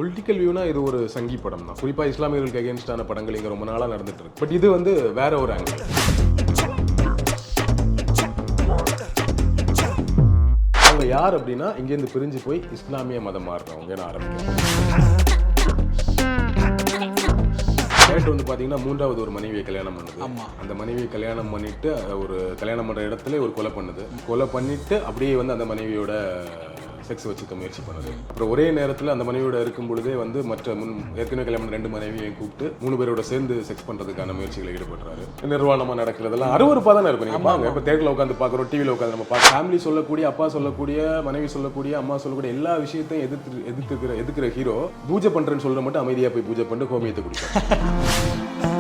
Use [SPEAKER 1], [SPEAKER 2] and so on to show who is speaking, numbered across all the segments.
[SPEAKER 1] Political வியூனா இது ஒரு சங்கி படம் தான். குறிப்பாக இஸ்லாமியர்களுக்கு அகேன்ஸ்டான படங்கள் இங்கே ரொம்ப நாளாக நடந்துட்டு இருக்கு. பட் இது வந்து வேற ஒரு ஆங்கிள். அவங்க யார் அப்படின்னா இங்கேருந்து பிரிஞ்சு போய் இஸ்லாமிய மதம் மாறுறவங்க ஆரம்பிக்கிறாங்க. கேரக்டர் வந்து பார்த்தீங்கன்னா மூன்றாவது ஒரு மனைவியை கல்யாணம் பண்ணுது. அந்த மனைவியை கல்யாணம் பண்ணிட்டு ஒரு கல்யாணம் பண்ணுற இடத்துல ஒரு கொலை பண்ணுது. கொலை பண்ணிட்டு அப்படியே வந்து அந்த மனைவியோட செக்ஸ் வச்சுக்க முயற்சி பண்ணுது. அப்புறம் ஒரே நேரத்தில் அந்த மனைவியோட இருக்கும் பொழுதே வந்து மற்ற ஏற்கனவே கல்யாணம் 2 மனைவியை கூப்பிட்டு 3 பேரோட சேர்ந்து செக்ஸ் பண்றதுக்கான முயற்சிகளை ஈடுபடுறாரு. நிர்வாணமா நடக்கிறதெல்லாம் அருவருப்பா தானே இருக்கும். நீங்க பாருங்க, இப்ப தேட்டர்ல உட்காந்து பாக்குறோம், டிவில உட்காந்து நம்ம பார்க்க, ஃபேமிலி சொல்லக்கூடிய, அப்பா சொல்லக்கூடிய, மனைவி சொல்லக்கூடிய, அம்மா சொல்லக்கூடிய எல்லா விஷயத்தையும் எதிர்க்கிற ஹீரோ பூஜை பண்றேன்னு சொல்ற மட்டும் அமைதியா போய் பூஜை பண்ணிட்டு ஹோமியத்தை குடிப்பாங்க.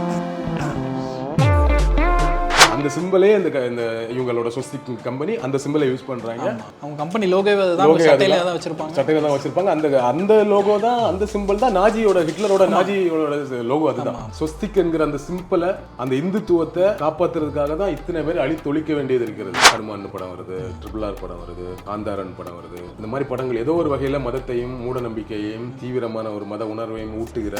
[SPEAKER 1] அந்த சிம்பிளே இந்த இவங்களோட சொஸ்திக் கம்பெனி அந்த சிம்பிளை யூஸ் பண்றாங்க.
[SPEAKER 2] அவங்க கம்பெனி லோகோவே தான் சட்டையில தான் வச்சிருப்பாங்க.
[SPEAKER 1] அந்த லோகோ தான், அந்த சிம்பிள் தான் நாஜியோட, ஹிட்லரோட நாஜியோட லோகோ. அதுதான் சொஸ்திக் என்கிற அந்த சிம்பிளை, அந்த இந்துத்துவத்தை காப்பாத்துறதுக்காக தான் இத்தனை பேர் அழித்தொழிக்க வேண்டியது இருக்கிறது. ஹனுமான் படம் வருது, RRR படம் வருது, காந்தாரன் படம் வருது. இந்த மாதிரி படங்கள் ஏதோ ஒரு வகையில மதத்தையும் மூட நம்பிக்கையையும் தீவிரமான ஒரு மத உணர்வையும் ஊட்டுகிற,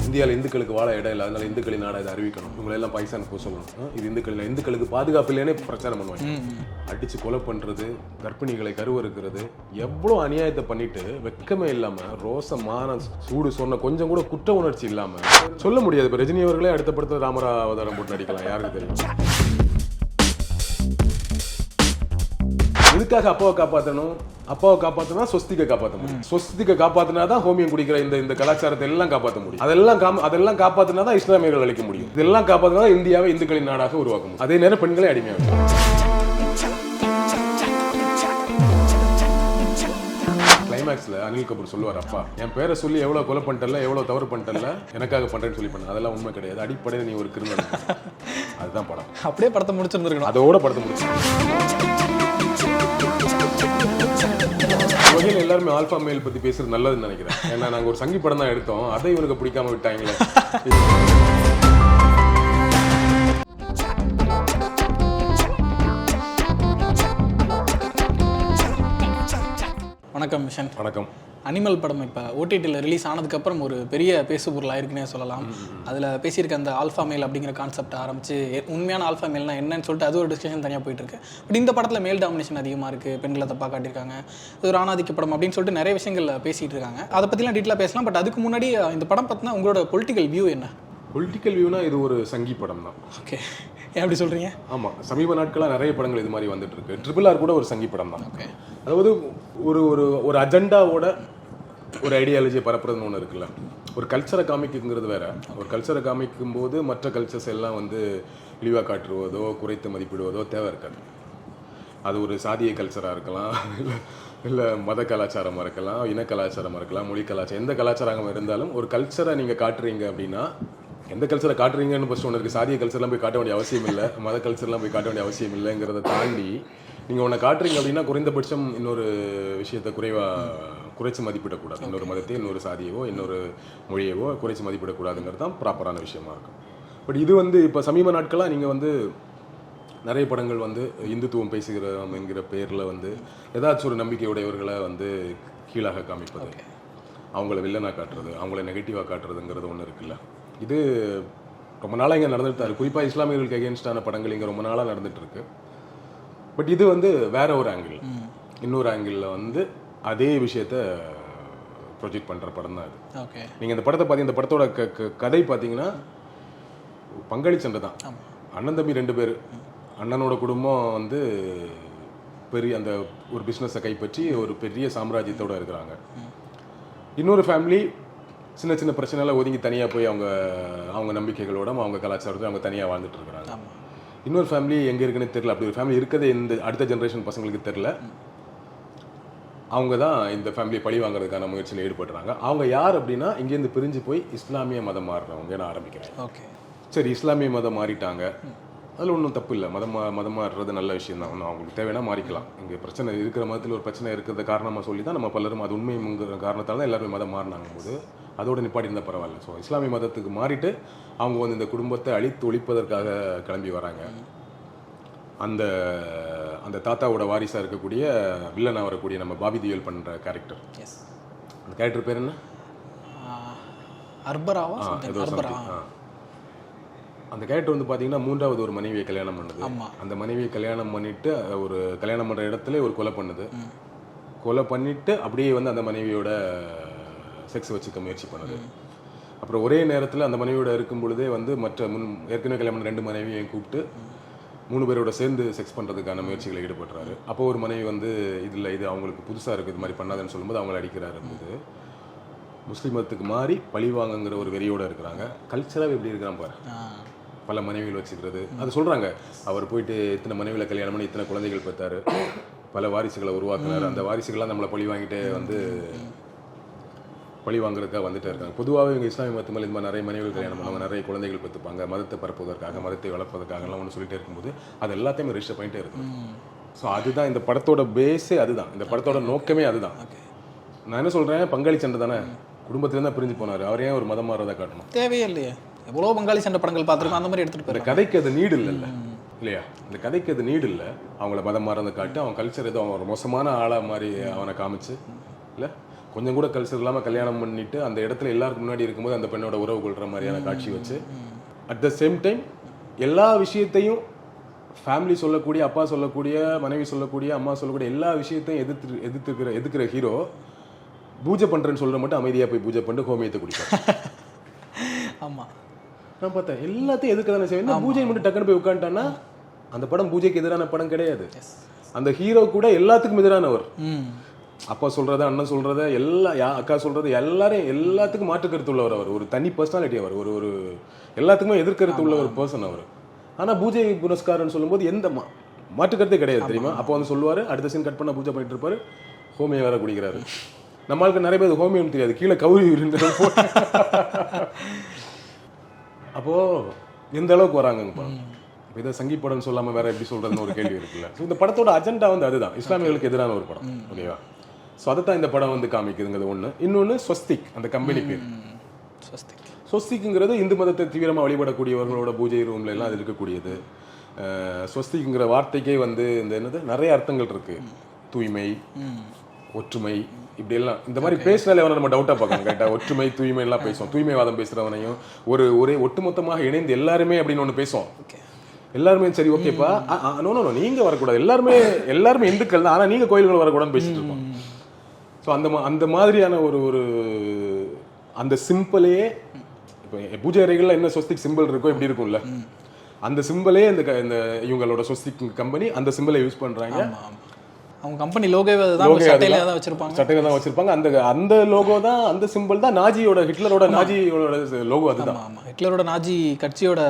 [SPEAKER 1] இந்தியாவில் இந்துக்களுக்கு வாழ இடம் இல்லை, அதனால இந்துக்களின் நாடா இதை அறிவிக்கணும், இவங்களெல்லாம் பைசான்னு போக சொல்லணும், இது இந்துக்களுக்கு பாதுகாப்பு இல்லைன்னே பிரச்சாரம் பண்ணுவாங்க. அடிச்சு கொலை பண்றது, கர்ப்பிணிகளை கருவறுக்கிறது, எவ்வளோ அநியாயத்தை பண்ணிட்டு வெக்கமே இல்லாம, ரோசமான சூடு சொன்ன கொஞ்சம் கூட குற்ற உணர்ச்சி இல்லாம சொல்ல முடியாது. இப்போ ரஜினி அவர்களே அடுத்த படத்தில் ராமரா அவதாரம் போட்டு நடிக்கலாம், யாருக்கு தெரியும். எதுக்காக அப்பாவை காப்பாற்றணும்? அப்பாவை காப்பாற்றினா சொஸ்திகை காப்பாற்ற முடியும். சொஸ்திகை காப்பாற்றினா தான் ஹோமியம் குடிக்கிற இந்த கலாச்சாரத்தை எல்லாம் காப்பாற்ற முடியும். அதெல்லாம் காப்பாற்றினா தான் இஸ்லாமியர்கள் அழிக்க முடியும். இதெல்லாம் காப்பாற்றினா தான் இந்தியாவை இந்துக்களின் நாடாக உருவாக்க முடியும். அதே நேரம் பெண்களை அடிமையாக. கிளைமேக்ஸ்ல அனில் கபூர் சொல்லுவார், அப்பா என் பேரை சொல்லி எவ்வளவு கொலை பண்ணிட்டல, எவ்வளவு தவறு பண்ணிட்டல, எனக்காக பண்றேன்னு சொல்லி பண்ண. அதெல்லாம் உண்மை கிடையாது. அடிப்படையில் நீ ஒரு கிரிமினல். அதுதான் படம். அப்படியே படத்தை முடிச்சிருந்துருக்கணும். அதோட படத்தை முடிச்சு வகையில் எல்லாருமே ஆல்ஃபா மேல் பத்தி பேசுறது நல்லதுன்னு நினைக்கிறேன். ஏன்னா நாங்க ஒரு சங்கி படம் தான் எடுத்தோம், அதை இவனுக்கு பிடிக்காம விட்டாங்களே.
[SPEAKER 2] வணக்கம் விஷன்.
[SPEAKER 1] வணக்கம்.
[SPEAKER 2] அனிமல் படம் இப்போ ஓடிடியில் ரிலீஸ் ஆனதுக்கப்புறம் ஒரு பெரிய பேசு பொருள் ஆயிருக்குன்னே சொல்லலாம். அதில் பேசியிருக்க அந்த ஆல்ஃபா மேல் அப்படிங்கிற கான்செப்ட் ஆரம்பிச்சு உண்மையான ஆல்ஃபா மேல்னா என்னன்னு சொல்லிட்டு அது ஒரு டிஸ்கஷன் தனியாக போயிட்டு இருக்கு. பட் இந்த படத்தில் மேல் டாமினேஷன் அதிகமாக இருக்குது, பெண்களை தப்பாக காட்டியிருக்காங்க, இது ஒரு ஆணாதிக்க படம் அப்படின்னு சொல்லிட்டு நிறைய விஷயங்கள் பேசிகிட்டு இருக்காங்க. அதை பற்றிலாம் டீட்டெயிலாக பேசலாம். பட் அதுக்கு முன்னாடி இந்த படம் பார்த்தினா உங்களோட பொலிட்டிக்கல் வியூ என்ன? பொலிட்டிக்கல் வியூனா இது ஒரு சங்கி படம் தான். ஓகே, ஏன் அப்படி சொல்கிறீங்க? ஆமாம், சமீப நாட்களாக நிறைய படங்கள் இது மாதிரி வந்துட்டு இருக்கு. RRR கூட ஒரு சங்கி படம் தான். ஓகே, அதாவது ஒரு ஒரு அஜெண்டாவோட ஒரு ஐடியாலஜியை பரப்புறதுன்னு ஒன்று இருக்குல்ல. ஒரு கல்ச்சரை காமிக்குங்கிறது வேற. ஒரு கல்ச்சரை காமிக்கும் போது மற்ற கல்ச்சர்ஸ் எல்லாம் வந்து இழிவாக காட்டுவதோ குறைத்து மதிப்பிடுவதோ தேவை இருக்காது. அது ஒரு சாதிய கல்ச்சராக இருக்கலாம், இல்லை மத கலாச்சாரமாக இருக்கலாம், இன கலாச்சாரமாக இருக்கலாம், மொழி கலாச்சாரம், எந்த கலாச்சாரமாக இருந்தாலும் ஒரு கல்ச்சரை நீங்கள் காட்டுறீங்க அப்படின்னா, எந்த கல்ச்சரை காட்டுறீங்கன்னு ஃபஸ்ட் ஒன்று இருக்குது. சாதிய கல்ச்சர்லாம் போய் காட்ட வேண்டிய அவசியம் இல்லை, மத கல்ச்சர்லாம் போய் காட்ட வேண்டிய அவசியம் இல்லைங்கிறத தாண்டி நீங்கள் ஒன்று காட்டுறீங்க அப்படின்னா குறைந்தபட்சம் இன்னொரு விஷயத்தை குறைச்சி மதிப்பிடக்கூடாது. இன்னொரு மதத்தை, இன்னொரு சாதியவோ, இன்னொரு மொழியவோ குறைச்சி மதிப்பிடக்கூடாதுங்கிறது தான் ப்ராப்பரான விஷயமா இருக்கும். பட் இது வந்து இப்போ சமீப நாட்களாக நீங்கள் வந்து நிறைய படங்கள் வந்து இந்துத்துவம் பேசுகிறோம் என்கிற பேரில் வந்து ஏதாச்சும் ஒரு நம்பிக்கையுடையவர்களை வந்து கீழாக காமிப்பது, அவங்கள வில்லனாக காட்டுறது, அவங்கள நெகட்டிவாக காட்டுறதுங்கிறது ஒன்று இருக்குல்ல. இது ரொம்ப நாளாக இங்கே நடந்துட்டு தான். குறிப்பாக இஸ்லாமியர்களுக்கு அகேன்ஸ்டான படங்கள் இங்கே ரொம்ப நாளாக நடந்துட்டு இருக்கு. பட் இது வந்து வேற ஒரு ஆங்கிள், இன்னொரு ஆங்கிளில் வந்து அதே விஷயத்த ப்ரொஜெக்ட் பண்ணுற படம் தான் இது. ஓகே, நீங்கள் இந்த படத்தை பார்த்தீங்க, இந்த படத்தோட கதை பார்த்தீங்கன்னா பங்காளி சண்டை தான். அண்ணன் தம்பி 2 பேர். அண்ணனோட குடும்பம் வந்து பெரிய அந்த ஒரு பிஸ்னஸை கைப்பற்றி ஒரு பெரிய சாம்ராஜ்யத்தோடு இருக்கிறாங்க. இன்னொரு ஃபேமிலி சின்ன சின்ன பிரச்சனைலாம் ஒதுங்கி தனியாக போய் அவங்க நம்பிக்கைகளோட அவங்க கலாச்சாரத்தோடு அவங்க தனியாக வாழ்ந்துட்டு இருக்கிறாங்க. இன்னொரு ஃபேமிலி எங்கே இருக்குன்னு தெரியல. அப்படி ஒரு ஃபேமிலி இருக்கிறது இந்த அடுத்த ஜென்ரேஷன் பசங்களுக்கு தெரில. அவங்க தான் இந்த ஃபேமிலியை பழி வாங்குறதுக்கான முயற்சியில் ஈடுபடுறாங்க. அவங்க யார் அப்படின்னா இங்கேருந்து பிரிஞ்சு போய் இஸ்லாமிய மதம் மாறுறவங்க ஆரம்பிக்கிறாங்க. ஓகே, சரி, இஸ்லாமிய மதம் மாறிட்டாங்க, அதில் ஒன்றும் தப்பு இல்லை. மதம் மாறுறது நல்ல விஷயம் தான். ஒன்றும் அவங்களுக்கு தேவைன்னா மாறிக்கலாம். இங்கே பிரச்சனை இருக்கிற மதத்தில் ஒரு பிரச்சனை இருக்கிறத காரணமாக சொல்லி தான் நம்ம பலரும் அது உண்மைங்கிற காரணத்தால் தான் எல்லாருமே மதம் மாறினாங்க போது அதோட நிப்பாட்டி இருந்தால் பரவாயில்ல. ஸோ இஸ்லாமிய மதத்துக்கு மாறிட்டு அவங்க வந்து இந்த குடும்பத்தை அழித்து ஒழிப்பதற்காக கிளம்பி வராங்க.
[SPEAKER 1] அந்த தாத்தாவோட வாரிசாக இருக்கக்கூடிய வில்லனாக வரக்கூடிய நம்ம பாபி தியோல் பண்ணுற கேரக்டர்.
[SPEAKER 2] எஸ்.
[SPEAKER 1] அந்த கேரக்டர் பேர் என்ன?
[SPEAKER 2] அர்பராவா?
[SPEAKER 1] ஏதோ அந்த கேரக்டர் வந்து பார்த்தீங்கன்னா மூன்றாவது ஒரு மனைவியை கல்யாணம் பண்ணுது. அந்த மனைவியை கல்யாணம் பண்ணிட்டு ஒரு கல்யாணம் பண்ணுற இடத்துல ஒரு கொலை பண்ணுது. கொலை பண்ணிட்டு அப்படியே வந்து அந்த மனைவியோட செக்ஸ் வச்சுக்க முயற்சி பண்ணுது. அப்புறம் ஒரே நேரத்தில் அந்த மனைவியோட இருக்கும் பொழுதே வந்து மற்ற ஏற்கனவே கல்யாணம் 2 மனைவியையும் கூப்பிட்டு 3 பேரோட சேர்ந்து செக்ஸ் பண்ணுறதுக்கான முயற்சிகளை ஈடுபடுறாரு. அப்போ ஒரு மனைவி வந்து இது அவங்களுக்கு புதுசாக இருக்குது, இது மாதிரி பண்ணாதுன்னு சொல்லும்போது அவங்கள அடிக்கிறாரு. போது முஸ்லீம் மதத்துக்கு மாறி பழிவாங்கங்கிற ஒரு வெறியோடு இருக்கிறாங்க. கல்ச்சராக எப்படி இருக்கிறான் பாரு, பல மனைவிகள் வச்சுக்கிறது. அது சொல்கிறாங்க, அவர் போயிட்டு இத்தனை மனைவிகளை கல்யாணம் பண்ணி இத்தனை குழந்தைகள் பெற்றாரு, பல வாரிசுகளை உருவாக்குனார், அந்த வாரிசுகள்லாம் நம்மளை பழி வாங்கிட்டே வந்து பழி வாங்குறதுக்காக வந்துட்டே இருக்காங்க. பொதுவாகவே இவங்க இஸ்லாமிய மதத்து மேலே இந்த மாதிரி நிறைய மனைவிகள் கல்யாணம் பண்ணுவாங்க, நிறைய குழந்தைகள் பெற்றுப்பாங்க, மதத்தை பரப்புவதற்காக, மதத்தை வளர்ப்பதற்காகலாம் ஒன்று சொல்லிட்டே இருக்கும்போது அது எல்லாத்தையுமே ரிஜிஸ்டர் பண்ணிட்டே இருக்கும். ஸோ அதுதான் இந்த படத்தோட பேஸே, அதுதான் இந்த படத்தோட நோக்கமே அதுதான். நான் என்ன சொல்கிறேன், பங்காளி சண்டை தானே, குடும்பத்துலேருந்து தான் பிரிஞ்சு போனார், அவரே ஒரு மதம் மாறதை காட்டணும். தேவையே இல்லையே, எவ்வளோ பங்காளி சண்டை படங்கள் பார்த்துருக்கோம், அந்த மாதிரி எடுத்துகிட்டு போய் கதைக்கு அது நீடு இல்லைல்ல இல்லையா? இந்த கதைக்கு அது நீடு இல்லை. அவங்கள மதம் மாறதை காட்டு, அவன் கல்ச்சர் ஏதோ அவன் ஒரு மோசமான ஆளாக மாதிரி அவனை காமிச்சு, இல்லை கொஞ்சம் கூட கல்ச்சர் இல்லாமல் கல்யாணம் பண்ணிட்டு அந்த இடத்துல எல்லாருக்கும் முன்னாடி இருக்கும்போது அந்த பெண்ணோட உறவு கொள்கிற மாதிரியான காட்சி வச்சு, அட் த சேம் டைம் எல்லா விஷயத்தையும் ஃபேமிலி சொல்லக்கூடிய, அப்பா சொல்லக்கூடிய, மனைவி சொல்லக்கூடிய, அம்மா சொல்லக்கூடிய எல்லா விஷயத்தையும் எதிர்க்கிற ஹீரோ பூஜை பண்ணுறேன்னு சொல்கிற மட்டும் அமைதியாக போய் பூஜை பண்ணிட்டு ஹோமியத்தை குடிப்பார். ஆமாம், நான் பார்த்தேன் எல்லாத்தையும் எதுக்கு தானே செய்வேன், பூஜை மட்டும் டக்குன்னு போய் உட்காந்துட்டான்னா அந்த படம் பூஜைக்கு எதிரான படம் கிடையாது. அந்த ஹீரோ கூட எல்லாத்துக்கும் எதிரானவர். அப்பா சொல்றத, அண்ணன் சொல்றத, அக்கா சொல்றது எல்லாத்துக்கும் மாற்று கருத்து உள்ளவர். அவர் ஒரு தனி பர்சனாலிட்டி. அவர் ஒரு எல்லாத்துக்குமே எதிர்கருத்து உள்ள ஒரு பர்சன் அவர். ஆனா பூஜை புனஸ்காரன்னு சொல்லும்போது எந்த மாற்று கருத்தே கிடையாது தெரியுமா? அப்போ வந்து சொல்லுவாரு, அடுத்த சீன் கட் பண்ண பூஜை பண்ணிட்டு இருப்பாரு, ஹோமியம் வேற குடிக்கிறாரு. நம்மளுக்கு நிறைய பேர் ஹோமியம் தெரியாது, கீழே கௌரி அப்போ எந்த அளவுக்கு வராங்கப்பா. இப்போ இதை சங்கி படம்னு சொல்லாமல் வேற எப்படி சொல்றதுன்னு ஒரு கேள்வி இருக்குல்ல. ஸோ இந்த படத்தோட அஜெண்டா வந்து அதுதான், இஸ்லாமியர்களுக்கு எதிரான ஒரு படம். ஓகேவா? ஸோ அதை தான் இந்த படம் வந்து காமிக்குதுங்கிறது ஒன்று. இன்னொன்று ஸ்வஸ்திக், அந்த கம்பெனி பேர். ஸ்வஸ்திக்குங்கிறது இந்து மதத்தை தீவிரமாக வழிபடக்கூடியவர்களோட பூஜை ரூம்ல எல்லாம் அது இருக்கக்கூடியது. ஸ்வஸ்திக்குங்கிற வார்த்தைக்கே வந்து இந்த என்னது நிறைய அர்த்தங்கள் இருக்கு. தூய்மை, ஒற்றுமை, இப்படி எல்லாம் இந்த மாதிரி பேசினாலே நம்ம டவுட்டா பார்க்கணும். கேட்டா ஒற்றுமை, தூய்மை எல்லாம் பேசுவோம். தூய்மைவாதம் பேசுறவனையும் ஒரே ஒட்டுமொத்தமாக இணைந்து எல்லாருமே அப்படின்னு ஒன்று பேசுவோம். எல்லாருமே சரி ஓகேப்பா, நோ நீங்க வரக்கூடாது, எல்லாருமே இந்துக்கள் தான், ஆனா நீங்க கோயில்கள் வரக்கூடாதுன்னு பேசிட்டு இருக்கோம். ஸோ அந்த மாதிரியான ஒரு அந்த சிம்பிளே, இப்போ பூஜை அறைகள்ல என்ன ஸ்வஸ்திக் சிம்பிள் இருக்கோ இப்படி இருக்கும்ல, அந்த சிம்பிளே இந்த இவங்களோட ஸ்வஸ்திக் கம்பெனி அந்த சிம்பிளை யூஸ் பண்றாங்க. அவங்க கம்பெனி லோகோவே சட்டையில தான் வச்சிருப்பாங்க. அந்த லோகோ தான், அந்த சிம்பிள் தான் ஹிட்லரோட லோகோ. அதுதான் ஹிட்லரோட நாஜி கட்சியோட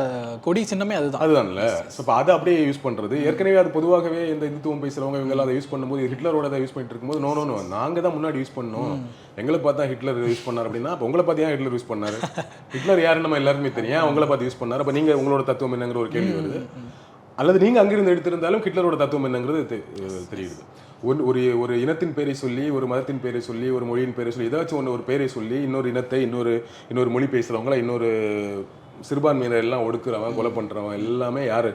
[SPEAKER 1] கொடி சின்னமே அதுதான்ல. ஸோ அதை அப்படியே யூஸ் பண்றது. ஏற்கனவே அது பொதுவாகவே இந்த இந்துத்துவம் பேசுறவங்க இவங்க அதை யூஸ் பண்ணும்போது, ஹிட்லரோட யூஸ் பண்ணிட்டு இருக்கும்போது நோ நாங்க தான் முன்னாடி யூஸ் பண்ணோம், எங்களை பார்த்தா ஹிட்லர் யூஸ் பண்ணார் அப்படின்னா, அப்போ உங்களை பார்த்து ஏன் ஹிட்லர் யூஸ் பண்ணாரு? ஹிட்லர் யாரு நம்ம எல்லாருமே தெரியும், உங்களை பார்த்து யூஸ் பண்ணாரு, அப்போ நீங்க உங்களோட தத்துவம் என்னங்கிற ஒரு கேள்வி வருது. அல்லது நீங்க அங்கிருந்து எடுத்திருந்தாலும் ஹிட்லரோட தத்துவம் என்னங்கிறது தெரியுது. ஒரு இனத்தின் பேரை சொல்லி, ஒரு மதத்தின் பேரை சொல்லி, ஒரு மொழியின் பேரை சொல்லி, ஏதாச்சும் ஒரு பேரை சொல்லி இன்னொரு இனத்தை, இன்னொரு மொழி பேசுறவங்கள, இன்னொரு சிறுபான்மையினர் எல்லாம் ஒடுக்குறவன், கொலை பண்றவன் எல்லாமே யாரு?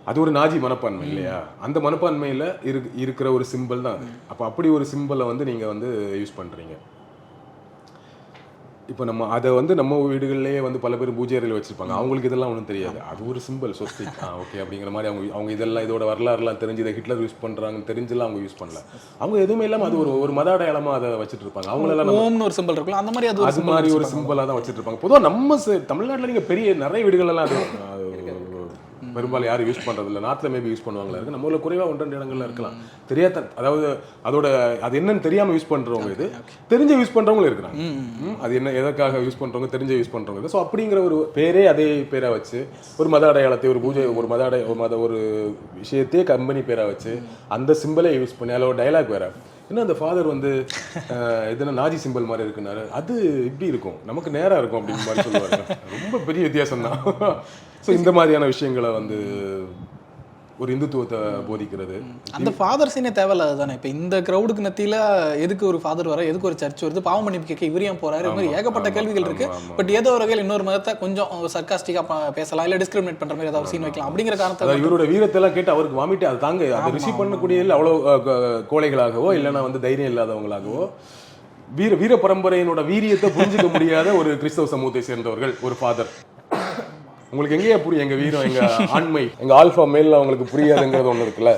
[SPEAKER 1] அது ஒரு நாஜி மனப்பான்மை இல்லையா? அந்த மனப்பான்மையில இருக்கிற ஒரு சிம்பிள் தான் அது. அப்ப அப்படி ஒரு சிம்பிளை வந்து நீங்க வந்து யூஸ் பண்றீங்க. இப்போ அதை வந்து நம்ம வீடுகளிலேயே வந்து பல பேர் பூஜை அறையில் வச்சிருப்பாங்க. அவங்களுக்கு இதெல்லாம் ஒன்றும் தெரியாது, அது ஒரு சிம்பிள் ஸ்வஸ்திக், ஓகே அப்படிங்கிற மாதிரி அவங்க இதெல்லாம் இதோட வரலாறுலாம் தெரிஞ்சு இதை ஹிட்லர் யூஸ் பண்றாங்கன்னு தெரிஞ்செல்லாம் அவங்க யூஸ் பண்ணல. அவங்க எதுவுமே இல்லாமல் அது ஒரு மத அடையாளமா அதை வச்சுட்டு இருப்பாங்க. அவங்களெல்லாம் ஒரு சிம்பிள் இருக்குல்ல, அந்த மாதிரி அது மாதிரி ஒரு சிம்பிளாக தான் வச்சுட்டு இருப்பாங்க. பொதுவாக நம்ம தமிழ்நாட்டில் நீங்க பெரிய வீடுகள் எல்லாம் அது பெரும்பாலும் யாரும் யூஸ் பண்றது இல்லை. நார்த்ல மேபி யூஸ் பண்ணுவாங்களா இருக்கு, நம்ம ஊர்ல குறைவா 1-2 இடங்கள்ல இருக்கலாம். தெரியாத, அதாவது அது என்னன்னு தெரியாம யூஸ் பண்றவங்க, இது தெரிஞ்ச யூஸ் பண்றவங்களும் இருக்கிறாங்க. அது என்ன எதற்காக யூஸ் பண்றவங்க, தெரிஞ்ச யூஸ் பண்றவங்க. ஸோ அப்படிங்கிற ஒரு பேரே அதே பேரா வச்சு, ஒரு மத அடையாளத்தை, ஒரு பூஜை, ஒரு விஷயத்தையே கம்பெனி பேரா வச்சு அந்த சிம்பிளை யூஸ் பண்ணி அதில் ஒரு டைலாக் வேற. இன்னும் அந்த ஃபாதர் வந்து எதுனா நாஜி சிம்பிள் மாதிரி இருக்குன்னாரு, அது இப்படி இருக்கும், நமக்கு நேரா இருக்கும் அப்படின்னு மாதிரி சொல்லுவாங்க. ரொம்ப பெரிய வித்தியாசம் தான். ஸோ இந்த மாதிரியான விஷயங்களை வந்து ஒரு இந்துத்துவத்தை போதிக்கிறது.
[SPEAKER 2] அந்த ஃபாதர் சீனே தேவையில்லாது தானே. இப்போ இந்த க்ரௌடுக்கு நத்தியில் எதுக்கு ஒரு ஃபாதர் வர, எதுக்கு ஒரு சர்ச் வருது, பாவம் மன்னிப்பு கேட்க இவர் ஏன் போறாரு, இது மாதிரி ஏகப்பட்ட கேள்விகள் இருக்கு. பட் ஏதோ ஒரு வகையில் இன்னொரு மதத்தை கொஞ்சம் சர்க்காஸ்டிக்காக பேசலாம், இல்லை டிஸ்கிரிமினேட் பண்ற மாதிரி ஏதாவது சீன் வைக்கலாம் அப்படிங்கிற காரணத்தை
[SPEAKER 1] இவரோட வீரத்தெல்லாம் கேட்டு அவருக்கு வாமிட்டு அது தாங்க அதை ரிசீவ் பண்ணக்கூடிய அவ்வளோ கோழைகளாகவோ இல்லைன்னா வந்து தைரியம் இல்லாதவங்களாகவோ வீர பரம்பரையினோட வீரியத்தை புரிஞ்சுக்க முடியாத ஒரு கிறிஸ்தவ சமூகத்தை சேர்ந்தவர்கள் ஒரு ஃபாதர். உங்களுக்கு எங்கேயா புரியும் எங்க வீரம், எங்க ஆண்மை, எங்க ஆல்ஃபா மேல அவங்களுக்கு புரியாதுங்கிறது ஒண்ணு இருக்குல்ல,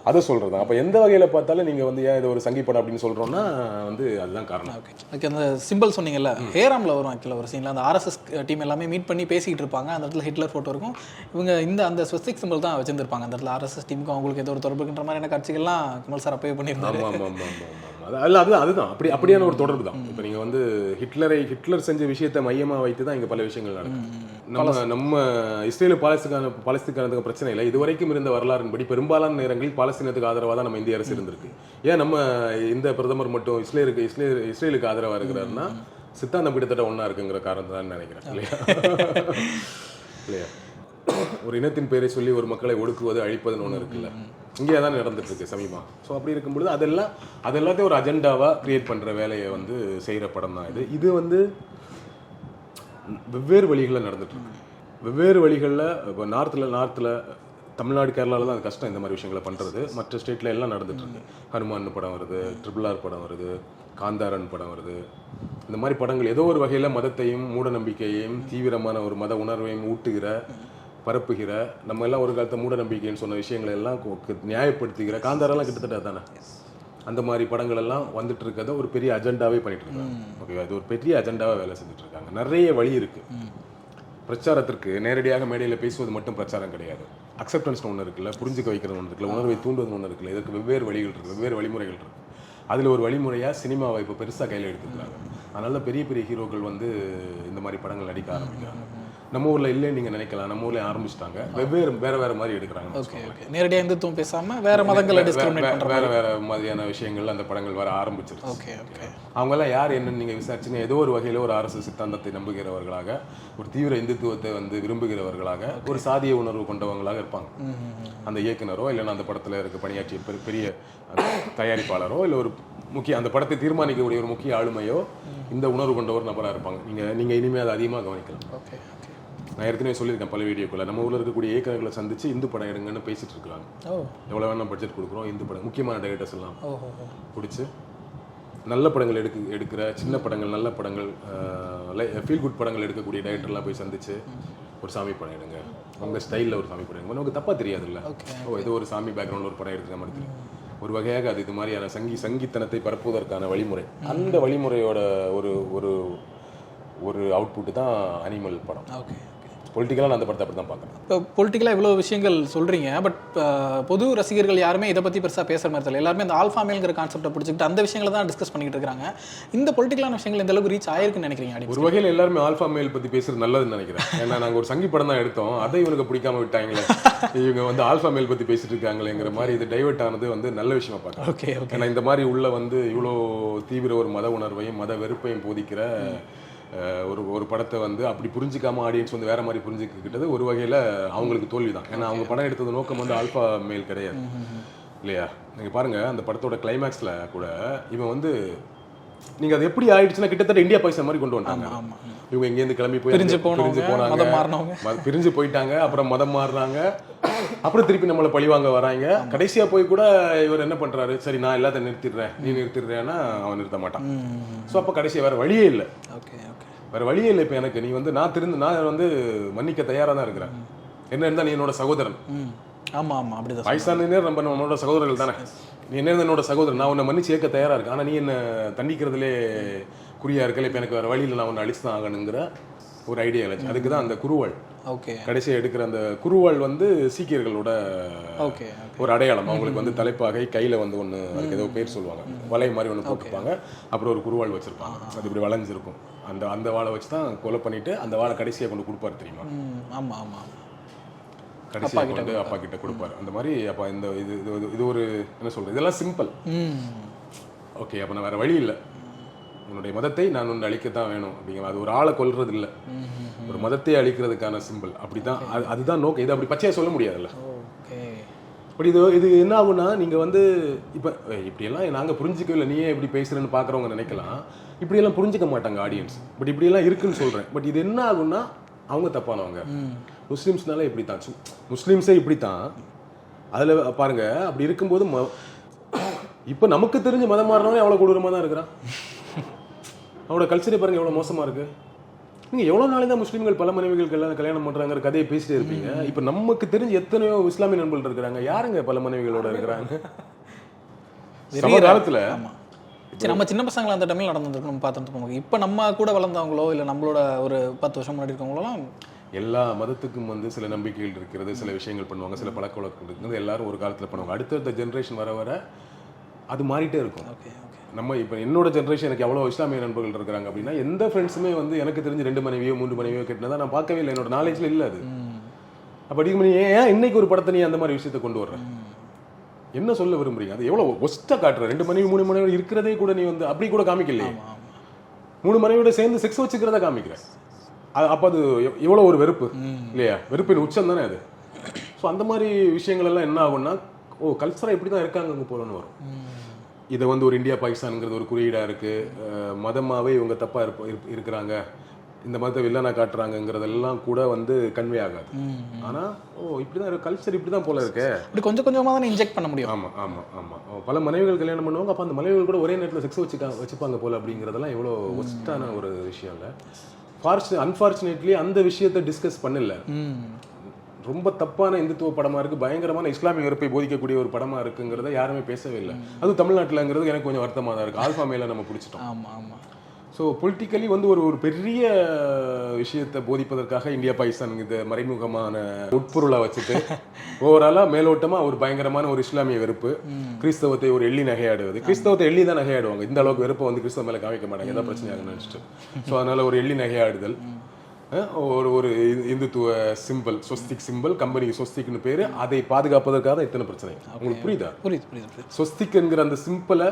[SPEAKER 1] அதை சொல்றது. அப்ப எந்த வகையில பார்த்தாலும் நீங்க வந்து ஏன் இது ஒரு சங்கி படம் அப்படின்னு சொல்றோம்னா வந்து அதுதான் காரணம்.
[SPEAKER 2] ஓகே, அந்த சிம்பிள் சொன்னீங்கல்ல, ஹேராம்ல வரும் ஆக்சுவலாக ஒரு சீன்ல அந்த ஆர்எஸ்எஸ் டீம் எல்லாமே மீட் பண்ணி பேசிக்கிட்டு இருப்பாங்க. அந்த இடத்துல ஹிட்லர் போட்டோ இருக்கும், இவங்க அந்த ஸ்வஸ்திக் சிம்பிள் தான் வச்சிருந்திருப்பாங்க. அந்த இடத்துல ஆர்எஸ்எஸ் டீமுக்கும் அவங்களுக்கு ஏதோ ஒரு தொடர்பு இருக்கின்ற மாதிரியான காட்சிகள்லாம் கமல் சார் அப்பவே பண்ணியிருந்தாரு.
[SPEAKER 1] அதுதான் அப்படியான ஒரு தொடர்பு தான். இப்போ நீங்க வந்து ஹிட்லர் செஞ்ச விஷயத்தை மையமா வைத்து தான் இங்க பல விஷயங்கள் நடக்கும். நம்ம இஸ்ரேல் பாலஸ்தீனத்துக்கு பிரச்சனை இல்லை. இதுவரைக்கும் இருந்த வரலாறின்படி பெரும்பாலான நேரங்களில் பாலஸ்தீனத்துக்கு ஆதரவாக தான் நம்ம இந்திய அரசு இருந்திருக்கு. ஏன் நம்ம இந்த பிரதமர் மட்டும் இஸ்ரேலுக்கு ஆதரவா இருக்கிறாருன்னா சித்தாந்தம் கிட்டத்தட்ட ஒன்னா இருக்குங்கிற காரணத்தை தான் நினைக்கிறேன். இல்லையா? ஒரு இனத்தின் பெயரை சொல்லி ஒரு மக்களை ஒடுக்குவது, அழிப்பதுன்னு ஒன்று இருக்குல்ல, இங்கே தான் நடந்துட்டு இருக்கு சமீபமா. ஸோ அப்படி இருக்கும்பொழுது அதெல்லாத்தையும் ஒரு அஜெண்டாவா கிரியேட் பண்ற வேலையை வந்து செய்யற படம் தான் இது. இது வந்து வெவ்வேறு வழிகளில் நடந்துட்டு இருக்கு. வெவ்வேறு வழிகளில் இப்போ நார்த்தில் தமிழ்நாடு கேரளாவில் தான் அது கஷ்டம் இந்த மாதிரி விஷயங்களை பண்ணுறது. மற்ற ஸ்டேட்டில் எல்லாம் நடந்துட்டு இருக்கு. ஹனுமான் படம் வருது, RRR படம் வருது, காந்தாரன் படம் வருது. இந்த மாதிரி படங்கள் ஏதோ ஒரு வகையில் மதத்தையும் மூட நம்பிக்கையையும் தீவிரமான ஒரு மத உணர்வையும் ஊட்டுகிற, பரப்புகிற, நம்ம எல்லாம் ஒரு காலத்தை மூட நம்பிக்கைன்னு சொன்ன விஷயங்களை எல்லாம் நியாயப்படுத்துகிற, காந்தாரெல்லாம் கிட்டத்தட்ட தானே அந்த மாதிரி படங்கள் எல்லாம் வந்துட்டு இருக்கிறத ஒரு பெரிய அஜெண்டாவே பண்ணிட்டு இருக்காங்க. ஓகே, அது ஒரு பெரிய அஜெண்டாவாக வேலை செஞ்சுட்டு இருக்காங்க. நிறைய வழி இருக்கு பிரச்சாரத்திற்கு. நேரடியாக மேடையில் பேசுவது மட்டும் பிரச்சாரம் கிடையாது. அக்செப்டன்ஸ் ஒன்று இருக்குல்ல, புரிஞ்சுக்க வைக்கிறது ஒன்று இருக்குல்ல, உணர்வை தூண்டுவது ஒன்று இருக்குல்ல. இதற்கு வெவ்வேறு வழிகள் இருக்கு, வெவ்வேறு வழிமுறைகள் இருக்கு. அதில் ஒரு வழிமுறையாக சினிமாவை இப்போ பெருசாக கையில் எடுத்துக்கிறாங்க. அதனால பெரிய பெரிய ஹீரோக்கள் வந்து இந்த மாதிரி படங்கள் நடிக்க ஆரம்பிக்கிறாங்க. நம்ம ஊரில் இல்லைன்னு நீங்கள் நினைக்கலாம், நம்ம ஊரில் ஆரம்பிச்சிட்டாங்க. வேற மாதிரி எடுக்கிறாங்க.
[SPEAKER 2] ஓகே, நேரடியாக இந்துத்துவம் பேசாமல் வேற மதங்களை டிஸ்கிரிமினேட் பண்ணுற வேற
[SPEAKER 1] மாதிரியான விஷயங்கள் அந்த படங்கள் வர ஆரம்பிச்சிருச்சு.
[SPEAKER 2] ஓகே,
[SPEAKER 1] அவங்கெல்லாம் யார் என்னன்னு நீங்கள் விசாரிச்சுன்னா ஏதோ ஒரு வகையில் ஒரு அரசு சித்தாந்தத்தை நம்புகிறவர்களாக, ஒரு தீவிர இந்துத்துவத்தை வந்து விரும்புகிறவர்களாக, ஒரு சாதிய உணர்வு கொண்டவங்களாக இருப்பாங்க. அந்த இயக்குனரோ இல்லைன்னா அந்த படத்தில் இருக்க பணியாற்றிய பெரிய தயாரிப்பாளரோ இல்லை ஒரு முக்கிய அந்த படத்தை தீர்மானிக்கக்கூடிய ஒரு முக்கிய ஆளுமையோ இந்த உணர்வு கொண்ட ஒரு நபராக இருப்பாங்க. நீங்கள் இனிமேல் அதை அதிகமாக கவனிக்கலாம்.
[SPEAKER 2] ஓகே,
[SPEAKER 1] நான் ஏற்கனவே சொல்லியிருக்கேன் பல வீடியோக்குள்ள, நம்ம ஊரில் இருக்கக்கூடிய இயக்குநர்களை சந்திச்சு இந்து படம் எடுங்கன்னு பேசிட்டு இருக்காங்க. எவ்வளோ வேணா பட்ஜெட் கொடுக்குறோம், இந்து படம் முக்கியமான டைரக்டர்ஸ் எல்லாம் பிடிச்சி நல்ல படங்கள் எடுக்கிற சின்ன படங்கள், நல்ல படங்கள், ஃபீல் குட் படங்கள் எடுக்கக்கூடிய டைரக்டர்லாம் போய் சந்திச்சு ஒரு சாமி படம் எடுங்க, உங்கள் ஸ்டைலில் ஒரு சாமி படம் எடுங்க. நமக்கு தப்பாக தெரியாதுல்ல, ஏதோ ஒரு சாமி பேக்ரவுண்டில் ஒரு படம் எடுக்கிற மாதிரி தெரியும். ஒரு வகையாக அது இது மாதிரியான சங்கீத்தனத்தை பரப்புவதற்கான வழிமுறை. அந்த வழிமுறையோட ஒரு அவுட்புட்டு தான் அனிமல் படம்.
[SPEAKER 2] ஓகே,
[SPEAKER 1] பொலிட்டிக்கலாக நான் அந்த படத்தை அப்படி தான் பார்க்குறேன்.
[SPEAKER 2] இப்போ பொலிட்டிக்கலாக இவ்வளோ விஷயங்கள் சொல்கிறீங்க, பட் பொது ரசிகர்கள் யாருமே இதை பற்றி பெருசாக பேசுகிற மாதிரி தெரியல. எல்லாருமே இந்த ஆல்ஃபா மேல்ங்கிற கான்செப்டை பிடிச்சிக்கிட்டு அந்த விஷயங்களை தான் டிஸ்கஸ் பண்ணிட்டு இருக்காங்க. இந்த பொலிட்டிக்கலான விஷயங்கள் இந்த அளவுக்கு ரீச் ஆயிருக்குன்னு நினைக்கிறீங்க?
[SPEAKER 1] ஒரு வகையில் எல்லாருமே ஆல்ஃபா மேல் பற்றி பேசுறது நல்லதுன்னு நினைக்கிறேன். ஏன்னா நாங்கள் ஒரு சங்கி படம் தான் எடுத்தோம், அதை இவனுக்கு பிடிக்காம விட்டாங்களே, இவங்க வந்து ஆல்ஃபா மேல் பற்றி பேசிட்டு இருக்காங்களேங்கிற மாதிரி இது டைவர்ட் ஆனது வந்து நல்ல விஷயமா பார்க்குறேன்.
[SPEAKER 2] ஓகே,
[SPEAKER 1] ஏன்னா இந்த மாதிரி உள்ள வந்து இவ்வளோ தீவிர ஒரு மத உணர்வையும் மத வெறுப்பையும் போதிக்கிற ஒரு படத்தை வந்து அப்படி புரிஞ்சிக்காம ஆடியன்ஸ் வந்து வேற மாதிரி புரிஞ்சுக்கிட்டது ஒரு வகையில் அவங்களுக்கு தோல்வி தான். ஏன்னா அவங்க படம் எடுத்தது நோக்கம் வந்து ஆல்ஃபா மேல் கிடையாது இல்லையா? நீங்கள் பாருங்க அந்த படத்தோட கிளைமேக்ஸில் கூட இவன் வந்து நீங்கள் அது எப்படி ஆயிடுச்சுன்னா கிட்டத்தட்ட இந்தியா பாகிஸ்தான் மாதிரி கொண்டு வந்துட்டாங்க. இவங்க இங்கேருந்து கிளம்பி போய் பிரிஞ்சு போனாங்க, பிரிஞ்சு போயிட்டாங்க, அப்புறம் மதம் மாறுறாங்க, அப்புறம் திருப்பி நம்மளை பழிவாங்க வராங்க. கடைசியாக போய் கூட இவர் என்ன பண்ணுறாரு, சரி நான் எல்லாத்தையும் நிறுத்திடுறேன், நீ நிறுத்திடுறேன்னா அவன் நிறுத்த மாட்டான். ஸோ அப்போ கடைசியாக வேறு வழியே இல்லை, வேறு வழியே இல்லை. இப்போ எனக்கு நீ வந்து நான் வந்து மன்னிக்க தயாராக தான் இருக்கிறேன். என்ன இருந்தால் நீ என்னோட சகோதரன்.
[SPEAKER 2] ஆமாம் ஆமாம், அப்படிதான்.
[SPEAKER 1] பாகிஸ்தானியர் நம்மளோட சகோதரர்கள் தானே. நீ என்ன என்னோட சகோதரன், நான் உன்னை மன்னிச்சு ஏற்க தயாராக இருக்கேன். ஆனால் நீ என்ன தண்டிக்கிறதுலே குறியா இருக்கல, இப்போ எனக்கு வேறு வழியில் நான் உன்னை அழிச்சு தான் ஆகணுங்கிற ஒரு ஐடியா இல்லை. அதுக்கு தான் அந்த குருவாள் கடைசியாக எடுக்கிற அந்த குருவாள் வந்து சீக்கியர்களோட ஒரு அடையாளம். அவங்களுக்கு வந்து தலைப்பாகை கையில் வந்து ஒன்று, அதுக்கு ஏதோ பேர் சொல்லுவாங்க, வலை மாதிரி ஒன்று போட்டுருப்பாங்க, அப்புறம் ஒரு குருவாள் வச்சிருப்பாங்க, அது இப்படி வளைஞ்சிருக்கும். அந்த வாழை வச்சு தான் கொலை பண்ணிட்டு அந்த வாழை கடைசியாக கொண்டு கொடுப்பாரு தெரியுமா?
[SPEAKER 2] ஆமாம் ஆமாம்,
[SPEAKER 1] கடைசியாக கொண்டு அப்பா கிட்ட கொடுப்பாரு. அந்த மாதிரி அப்போ இந்த இது ஒரு என்ன சொல்றது, இதெல்லாம் சிம்பிள். ஓகே, அப்போ நான் வேற வழி இல்லை, உன்னுடைய மதத்தை நான் ஒன்று அழிக்கத்தான் வேணும் அப்படிங்கிற, அது ஒரு ஆளை கொல்றது இல்லை, ஒரு மதத்தை அழிக்கிறதுக்கான சிம்பிள். அப்படிதான், அதுதான் நோக்கம். இது அப்படி பச்சையாக சொல்ல முடியாதுல்ல. பட் இது என்ன ஆகும்னா நீங்கள் வந்து இப்போ இப்படியெல்லாம் நாங்கள் புரிஞ்சிக்கவே இல்லை, நீயே இப்படி பேசுகிறேன்னு பார்க்குறவங்க நினைக்கலாம். இப்படியெல்லாம் புரிஞ்சிக்க மாட்டாங்க ஆடியன்ஸ். பட் இப்படியெல்லாம் இருக்குன்னு சொல்கிறேன். பட் இது என்ன ஆகும்னா அவங்க தப்பானவங்க. முஸ்லீம்ஸ்னால இப்படி தான், முஸ்லீம்ஸே இப்படி தான். அதில் பாருங்க, அப்படி இருக்கும்போது இப்போ நமக்கு தெரிஞ்ச மதம் மாறினவனே எவ்வளோ கொடூரமாக தான் இருக்கிறான். அவனோட கல்ச்சரை பாருங்க எவ்வளோ மோசமாக இருக்குது. நீங்கள் எவ்வளோ நாளே தான் முஸ்லீம்கள் பல மனைவிகளுக்கு எல்லாம் கல்யாணம் பண்ணுறாங்கிற கதையை பேசிட்டே இருப்பீங்க. இப்போ நமக்கு தெரிஞ்சு எத்தனையோ இஸ்லாமிய நண்பர்கள் இருக்கிறாங்க. யாருங்க பல மனைவிகளோட இருக்கிறாங்க காலத்தில்?
[SPEAKER 2] சரி, நம்ம சின்ன பசங்களை அந்த டைமில் நடந்துருக்கோம், நம்ம பார்த்துட்டு. இப்போ நம்ம கூட வளர்ந்தவங்களோ இல்லை நம்மளோட ஒரு 10 வருஷம் முன்னாடி இருக்கவங்களோலாம்
[SPEAKER 1] எல்லா மதத்துக்கும் வந்து சில நம்பிக்கைகள் இருக்கிறது, சில விஷயங்கள் பண்ணுவாங்க, சில பழக்க வழக்கம் இருக்குது. எல்லாரும் ஒரு காலத்தில் பண்ணுவாங்க. அடுத்தடுத்த ஜென்ரேஷன் வர வர அது மாறிட்டே இருக்கும். நம்ம இப்போ என்னோட ஜென்ரேஷன் எனக்கு எவ்வளோ இஸ்லாமிய நண்பர்கள் இருக்கிறாங்க அப்படின்னா, எந்த ஃப்ரெண்ட்ஸுமே வந்து எனக்கு தெரிஞ்சு 2 மனைவியோ 3 மனைவியோ கட்டினதா நான் பார்க்கவே இல்லை. என்னோட நாலேஜில் இல்லை அது. அப்படி ஏன் இன்னைக்கு ஒரு படத்தை நீ அந்த மாதிரி விஷயத்தை கொண்டு வர்ற? என்ன சொல்ல விரும்புறீங்க? அது எவ்வளோ ஒஸ்ட்டாக காட்டுற. 2 மனைவி 3 மனைவி இருக்கிறதே கூட நீ வந்து அப்படி கூட காமிக்கலையே. 3 மனைவியோட சேர்ந்து செக்ஸ் வச்சுக்கிறதா காமிக்கிற. அப்போ அது எவ்வளோ ஒரு வெறுப்பு இல்லையா? வெறுப்பின் உச்சம் தானே அது. ஸோ அந்த மாதிரி விஷயங்கள் எல்லாம் என்ன ஆகும்னா, கல்ச்சராக இப்படி தான் இருக்காங்க அங்கே போலன்னு வரும். இதை வந்து ஒரு இந்தியா பாகிஸ்தான்ங்கிறது ஒரு குறியீடாக இருக்குது. மதமாகவே இவங்க தப்பாக இருக்கிறாங்க, இந்த மதத்தை வில்லனா காட்டுறாங்கிறதெல்லாம் கூட வந்து கன்வே ஆகாது. ஆனால் இப்படி தான் கல்ச்சர், இப்படி தான் போல இருக்கு.
[SPEAKER 2] இப்படி கொஞ்சம் கொஞ்சமாக தான் இன்ஜெக்ட் பண்ண முடியும்.
[SPEAKER 1] ஆமாம் ஆமாம் ஆமாம். பல மனைவிகள் கல்யாணம் பண்ணுவாங்க. அப்போ அந்த மனைவிகள் கூட ஒரே நேரத்தில் செக்ஸ் வச்சுப்பாங்க போல அப்படிங்கிறதெல்லாம் எவ்வளோ ஒஸ்ட்டான ஒரு விஷயம் இல்லை. அன்ஃபார்ச்சுனேட்லி அந்த விஷயத்தை டிஸ்கஸ் பண்ணல. ரொம்ப தப்பான இந்துத்துவ படமா இருக்கு, பயங்கரமான இஸ்லாமிய வெறுப்பை போதிக்கக்கூடிய ஒரு படமா இருக்குங்கிறத யாருமே பேசவே இல்லை. அது தமிழ்நாட்டில்ங்கிறது எனக்கு கொஞ்சம் வருத்தமாக தான் இருக்கு. ஆல்ஃபா மேல நம்ம பிடிச்சிட்டோம்.
[SPEAKER 2] ஆமாம் ஆமாம்.
[SPEAKER 1] ஸோ பொலிட்டிக்கலி வந்து ஒரு பெரிய விஷயத்தை போதிப்பதற்காக இந்தியா பாகிஸ்தான் இந்த மறைமுகமான உட்பொருளை வச்சுட்டு ஓவராலாக மேலோட்டமாக ஒரு பயங்கரமான ஒரு இஸ்லாமிய வெறுப்பு, கிறிஸ்தவத்தை ஒரு எள்ளி நகையாடுவது. கிறிஸ்தவத்தை எள்ளி தான் நகையாடுவாங்க. இந்த அளவுக்கு வெறுப்பை வந்து கிறிஸ்தவ மேலே காமிக்க மாட்டாங்க, எதாவது பிரச்சனையாக நினச்சிட்டு. ஸோ அதனால ஒரு எள்ளி நகையாடுதல், ஒரு இந்துத்துவ சிம்பிள், சொஸ்திக் சிம்பிள், கம்பெனிக்கு சொஸ்திக்னு பேர், அதை பாதுகாப்பதற்காக தான் இத்தனை பிரச்சனை. உங்களுக்கு புரியுதா?
[SPEAKER 2] புரியுது.
[SPEAKER 1] சொஸ்திக் என்கிற அந்த சிம்பிளை,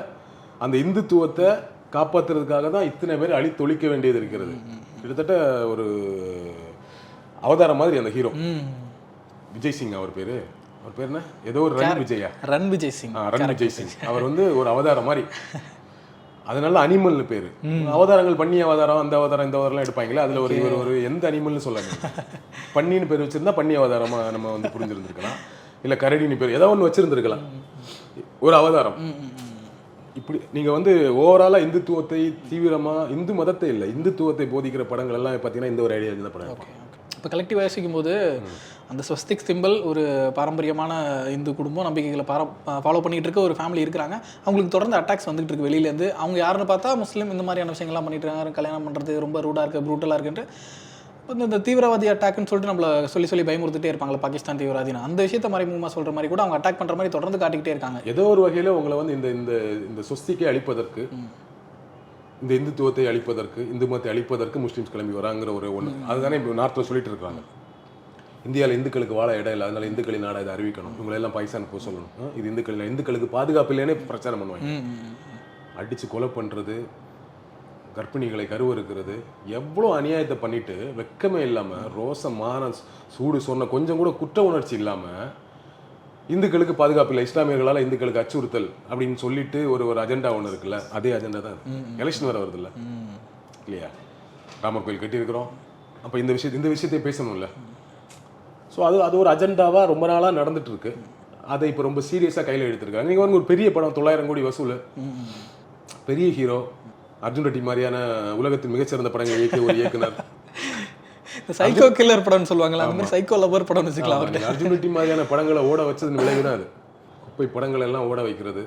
[SPEAKER 1] அந்த இந்துத்துவத்தை காப்பாற்றுறதுக்காக தான் இத்தனை பேர் அழித்தொழிக்க வேண்டியது இருக்கிறது. கிட்டத்தட்ட ஒரு அவதாரம் மாதிரி அந்த ஹீரோ விஜய் சிங், அவர் பேர் என்ன, ஏதோ ஒரு ரன் விஜய் சிங். அவர் வந்து ஒரு அவதாரம் மாதிரி. அதனால அனிமல்னு பேரு. அவதாரங்கள் பண்ணி அவதாரம், அந்த அவதாரம், இந்த அவதாரம் எடுப்பாங்களே, அதுல ஒரு எந்த அனிமல்னு சொல்லாங்க. பண்ணின்னு பேர் வச்சிருந்தா பண்ணி அவதாரமா நம்ம வந்து புரிஞ்சிருந்திருக்கலாம். இல்ல கரடின்னு பேர் ஏதாவது ஒன்று வச்சிருந்திருக்கலாம். ஒரு அவதாரம். இப்படி நீங்க வந்து ஓவராலா இந்துத்துவத்தை தீவிரமா, இந்து மதத்தை இல்லை இந்துத்துவத்தை போதிக்கிற படங்கள் எல்லாம் பார்த்தீங்கன்னா இந்த ஒரு ஐடியா இருந்த படம்.
[SPEAKER 2] இப்போ கலெக்டிவ் யோசிக்கும் போது அந்த ஸ்வஸ்திக் சிம்பிள், ஒரு பாரம்பரியமான இந்து குடும்பம் நம்பிக்கைகளை ஃபாலோ பண்ணிட்டு இருக்க ஒரு ஃபேமிலி இருக்கிறாங்க. அவங்களுக்கு தொடர்ந்து அட்டாக்ஸ் வந்துட்டு இருக்கு வெளியிலேருந்து. அவங்க யாருன்னு பார்த்தா முஸ்லீம், இந்த மாதிரியான விஷயங்கள்லாம் பண்ணிட்டு இருக்காங்க. கல்யாணம் பண்ணுறது ரொம்ப ரூடாக இருக்குது, ப்ரூட்டலாக இருக்குன்ட்டு இந்த தீவிரவாதி அட்டாக்னு சொல்லிட்டு நம்மளை சொல்லி பயமுறுத்திட்டே இருப்பாங்களா, பாகிஸ்தான் தீவிரவாதினா. அந்த விஷயத்தை மறைமுகமாக சொல்கிற மாதிரி கூட அவங்க அட்டாக் பண்ணுற மாதிரி தொடர்ந்து காட்டிக்கிட்டே இருக்காங்க.
[SPEAKER 1] ஏதோ ஒரு வகையில் உங்களை வந்து இந்த சொஸ்திக்கை அழிப்பதற்கு, இந்த இந்துத்துவத்தை அழிப்பதற்கு, இந்து மதத்தை அழிப்பதற்கு முஸ்லீம்ஸ் கிளம்பி வராங்கிற ஒரு ஒன்று. அதுதானே இப்போ நார்த்தில் சொல்லிட்டு இருக்காங்க. இந்தியாவில் இந்துக்களுக்கு வாழ இடம் இல்லை, அதனால இந்துக்களின் நாடாக இதை அறிவிக்கணும், இவங்களெல்லாம் பாகிஸ்தான் போக சொல்லணும், இது இந்துக்களுக்கு பாதுகாப்பு இல்லைன்னு பிரச்சாரம் பண்ணுவாங்க. அடித்து கொலை பண்ணுறது, கர்ப்பிணிகளை கருவறுக்கிறது, எவ்வளோ அநியாயத்தை பண்ணிட்டு வெக்கமே இல்லாமல், ரோசமான சூடு சொன்ன கொஞ்சம் கூட குற்ற உணர்ச்சி இல்லாமல், இந்துக்களுக்கு பாதுகாப்பு இல்லை, இஸ்லாமியர்களால் இந்துக்களுக்கு அச்சுறுத்தல் அப்படின்னு சொல்லிட்டு ஒரு அஜெண்டா ஒன்று இருக்குல்ல, அதே அஜெண்டா தான் எலெக்ஷன் வர வருது இல்லை இல்லையா? ராமர் கோயில் கட்டியிருக்கிறோம், அப்போ இந்த விஷயத்தை பேசணும்ல. ஸோ அது ஒரு அஜெண்டாவாக ரொம்ப நாளாக நடந்துட்டு இருக்கு. அதை இப்போ ரொம்ப சீரியஸாக கையில் எடுத்திருக்காங்க. நீங்கள் வந்து ஒரு பெரிய படம் 900 கோடி வசூல், பெரிய ஹீரோ, அர்ஜுன் ரெட்டி மாதிரியான உலகத்தின் மிகச்சிறந்த படங்களை இயக்கிய ஒரு இயக்குனர்,
[SPEAKER 2] சைக்கோ கில்லர் படம்னு சொல்லுவாங்களா, அந்த மாதிரி சைக்கோ லவர் படம் வச்சுக்கலாம்.
[SPEAKER 1] அர்ஜுன் ரெட்டி மாதிரியான படங்களை ஓட வச்சது விளைவு தான் அது. குப்பை படங்கள் எல்லாம் ஓட வைக்கிறது.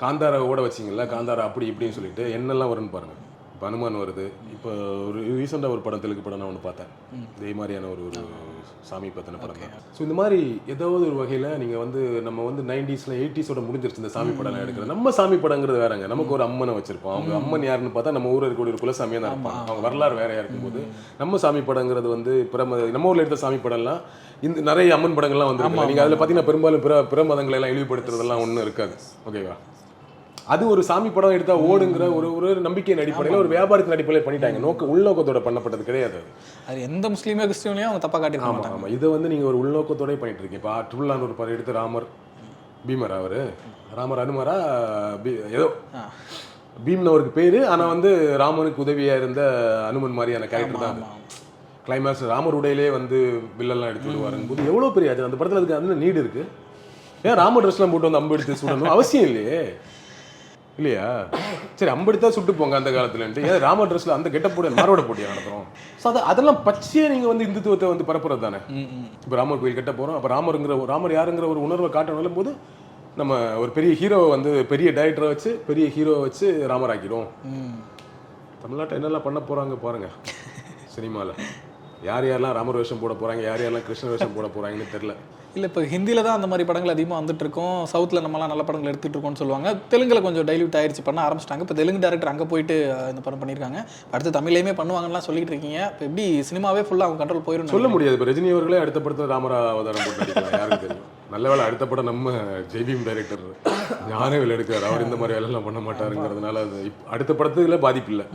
[SPEAKER 1] காந்தாரா ஓட வச்சிங்களா, காந்தாரா அப்படி இப்படின்னு சொல்லிட்டு என்னெல்லாம் வரும்னு பாருங்கள். இப்போ அனுமான் வருது. இப்போ ஒரு ரீசெண்டாக ஒரு படம், தெலுங்கு படம் நான் ஒன்று பார்த்தேன், இதே மாதிரியான ஒரு சாமி பற்றின படம் தான். ஸோ இந்த மாதிரி ஏதாவது ஒரு வகையில் நீங்கள் வந்து நம்ம வந்து 90s 80s முடிஞ்சிருச்சு இந்த சாமி படம் எடுக்கிறது. நம்ம சாமி படங்கிறது வேறங்க. நமக்கு ஒரு அம்மனை வச்சிருப்போம். அவங்க அம்மன் யாருன்னு பார்த்தா நம்ம ஊரில் இருக்கக்கூடிய ஒரு குலசாமியாக தான் இருப்பாங்க. அவங்க வரலாறு வேறையாக இருக்கும்போது நம்ம சாமி படங்கிறது வந்து நம்ம ஊரில் எடுத்த சாமி படம்லாம் இந்த நிறைய அம்மன் படங்கள்லாம் வந்து நீங்கள் அதில் பார்த்தீங்கன்னா பெரும்பாலும் பிற மதங்களை எல்லாம் இழிவுபடுத்துறதெல்லாம் ஒன்றும் இருக்காது. ஓகேவா? அது ஒரு சாமி படம் எடுத்தா ஓடுங்கிற ஒரு நம்பிக்கையின் அடிப்படையில் ஒரு வியாபாரத்தின் அடிப்படையில் பண்ணிட்டாங்க. உள்நோக்கத்தோட பண்ணப்பட்டது கிடையாது.
[SPEAKER 2] அது எந்த முஸ்லீமோ கிறிஸ்டியனையும் அவங்க தப்பா காட்டிருக்காங்க.
[SPEAKER 1] ஆமா, இதை வந்து நீங்க ஒரு உள்நோக்கத்தோட பண்ணிட்டு இருக்கீங்க. இப்போ ட்ரிபிளான் ஒரு படம் எடுத்து ராமர் பீமர், அவரு ராமர் அனுமரா ஏதோ பீம்னு அவருக்கு பேரு, ஆனா வந்து ராமனுக்கு உதவியா இருந்த அனுமன் மாதிரியான கேரக்டர் தான். கிளைமேக்ஸ் ராமர் உடையிலே வந்து வில்லெல்லாம் எடுத்து விடுவாருங்க போது எவ்வளவு பெரிய அது அந்த படத்துல அதுக்கு அந்த நீடு இருக்கு. ஏன் ராமர் ட்ரெஸ்லாம் போட்டு வந்து அம்பு எடுத்து சுடணும் அவசியம் இல்லையே, இல்லையா? சரி, அம்பு எடுத்தா சுட்டு போங்க அந்த காலத்துலன்ட்டு, ஏன் ராமர் ட்ரெஸ்ல அந்த கெட்ட போட்டு மாரோட போட்டியா நடத்துறோம்? ஸோ அதெல்லாம் பச்சையே நீங்க வந்து இந்துத்துவத்தை வந்து பரப்புறது தானே. இப்போ ராமர் கோயில் கட்ட போறோம், அப்போ ராமர் யாருங்கிற ஒரு உணர்வை காட்டணும் போது நம்ம ஒரு பெரிய ஹீரோவை வந்து பெரிய டைரக்டரை வச்சு பெரிய ஹீரோவை வச்சு ராமர் ஆக்கிடும். தமிழ்நாட்டை என்னெல்லாம் பண்ண போறாங்க பாருங்க சினிமாவில். யாரெல்லாம் ராமர் வேஷம் போட போறாங்க, யாரெல்லாம் கிருஷ்ண வேஷம் போட போறாங்கன்னு தெரியல.
[SPEAKER 2] இல்லை, இப்போ ஹிந்தியில் தான் அந்த மாதிரி படங்கள் அதிகமாக வந்துட்டு இருக்கோம். சவுத்தில் நம்மலாம் நல்ல படங்கள் எடுத்துகிட்டு இருக்கோம்னு சொல்லுவாங்க. தெலுங்கில் கொஞ்சம் டைல்யூட் ஆயிடுச்சு, பண்ண ஆரம்பிச்சிட்டாங்க. இப்போ தெலுங்கு டேரக்டர் அங்கே போயிட்டு இந்த படம் பண்ணியிருக்காங்க. அடுத்து தமிழ்லையுமே பண்ணுவாங்கலாம் சொல்லிட்டு இருக்கீங்க. இப்போ எப்படி சினிமாவே ஃபுல்லாக அவங்க கண்ட்ரோல் போயிடும்
[SPEAKER 1] சொல்ல முடியாது. இப்போ ரஜினி அவர்களே அடுத்த படத்தில் ராமரா அவதாரம் போட்டு நடிக்கலாம், யாருக்கு தெரியும்? நல்ல வேலை அடுத்த படம் நம்ம ஜெய்பீம் டைரக்டர் யாரே வேலை எடுக்கிறார், அவர் இந்த மாதிரி வேலைலாம் பண்ண மாட்டாருங்கிறதுனால அது அடுத்த படத்துல பாதிப்பு இல்லை.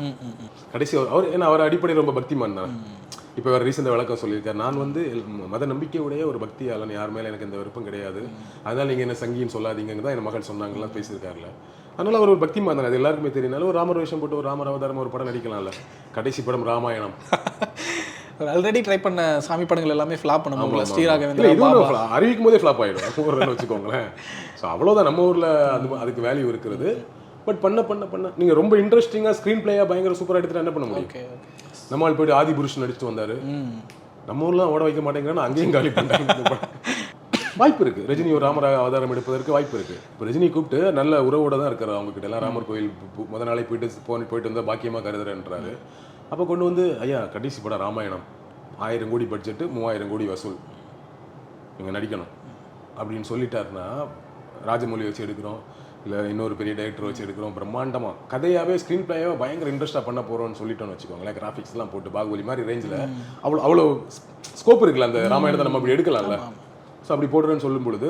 [SPEAKER 1] கடைசி அவர் ஏன்னா அவர் அடிப்படை ரொம்ப பக்திமான் தான். இப்போ அவர் ரீசெண்டாக விளக்கம் சொல்லியிருக்காரு, நான் வந்து மத நம்பிக்கையுடைய ஒரு பக்தியாளன், யார் மேலே எனக்கு எந்த விருப்பம் கிடையாது, அதனால நீங்கள் என்ன சங்கின்னு சொல்லாதீங்கன்னு தான் என் மகள் சொன்னாங்கலாம் பேசியிருக்காருல. அதனால அவர் ஒரு பக்திமான் தானே, அது எல்லாருக்குமே தெரியுனால ஒரு ராமர் வேஷம் போட்டு ஒரு ராமர் அவதாரம் ஒரு படம் நடிக்கலாம்ல. கடைசி படம் ராமாயணம்.
[SPEAKER 2] ஆல்ரெடி ட்ரை பண்ண சாமி படங்கள் எல்லாமே ஃப்ளாப் பண்ணுவாங்க.
[SPEAKER 1] ஸ்ரீராகவேந்திரா அறிவிக்கும் போதே ஃப்ளாப் ஆகிடும் ஒரு வச்சுக்கோங்களேன். ஸோ அவ்வளோதான் நம்ம ஊரில் அதுக்கு வேல்யூ இருக்கிறது. பட் பண்ண நீங்கள் ரொம்ப இன்ட்ரெஸ்டிங்காக ஸ்க்ரீன் பிளேயாக பயங்கர சூப்பராக எடுத்துகிட்டு என்ன பண்ண முடியும்? நம்மால் போயிட்டு ஆதி புருஷன் நடிச்சுட்டு வந்தார், நம்ம ஊர்லாம் ஓட வைக்க மாட்டேங்கிறான்னு அங்கேயும் காலி பண்ணுறாங்க. வாய்ப்பு இருக்குது, ரஜினி ஒரு ராமர் அவதாரம் எடுப்பதற்கு வாய்ப்பு இருக்குது. இப்போ ரஜினி கூப்பிட்டு நல்ல உறவோட தான் இருக்கிறார் அவங்க கிட்ட எல்லாம். ராமர் கோயில் முத நாளே போயிட்டு வந்தால் பாக்கியமாக கருதுறேன்றாரு. அப்போ கொண்டு வந்து ஐயா கடைசி படம் ராமாயணம், 1000 கோடி பட்ஜெட்டு, 3000 கோடி வசூல், இங்கே நடிக்கணும் அப்படின்னு சொல்லிட்டாருன்னா, ராஜமௌழி வச்சு எடுக்கிறோம், இல்லை இன்னொரு பெரிய டைரக்டர் வச்சு எடுக்கிறோம், பிரம்மாண்டமாக கதையாகவே ஸ்க்ரீன் பிளேயாகவே பயங்கர இன்ட்ரெஸ்ட்டாக பண்ண போகிறோம்னு சொல்லிட்டோன்னு வச்சுக்கோங்களேன். கிராஃபிக்ஸ்லாம் போட்டு பாகுபலி மாதிரி ரேஞ்சில் அவ்வளோ ஸ்கோப் இருக்குல்ல அந்த ராமாயணத்தை நம்ம அப்படி எடுக்கலாம்ல. ஸோ அப்படி போடுறேன்னு சொல்லும் பொழுது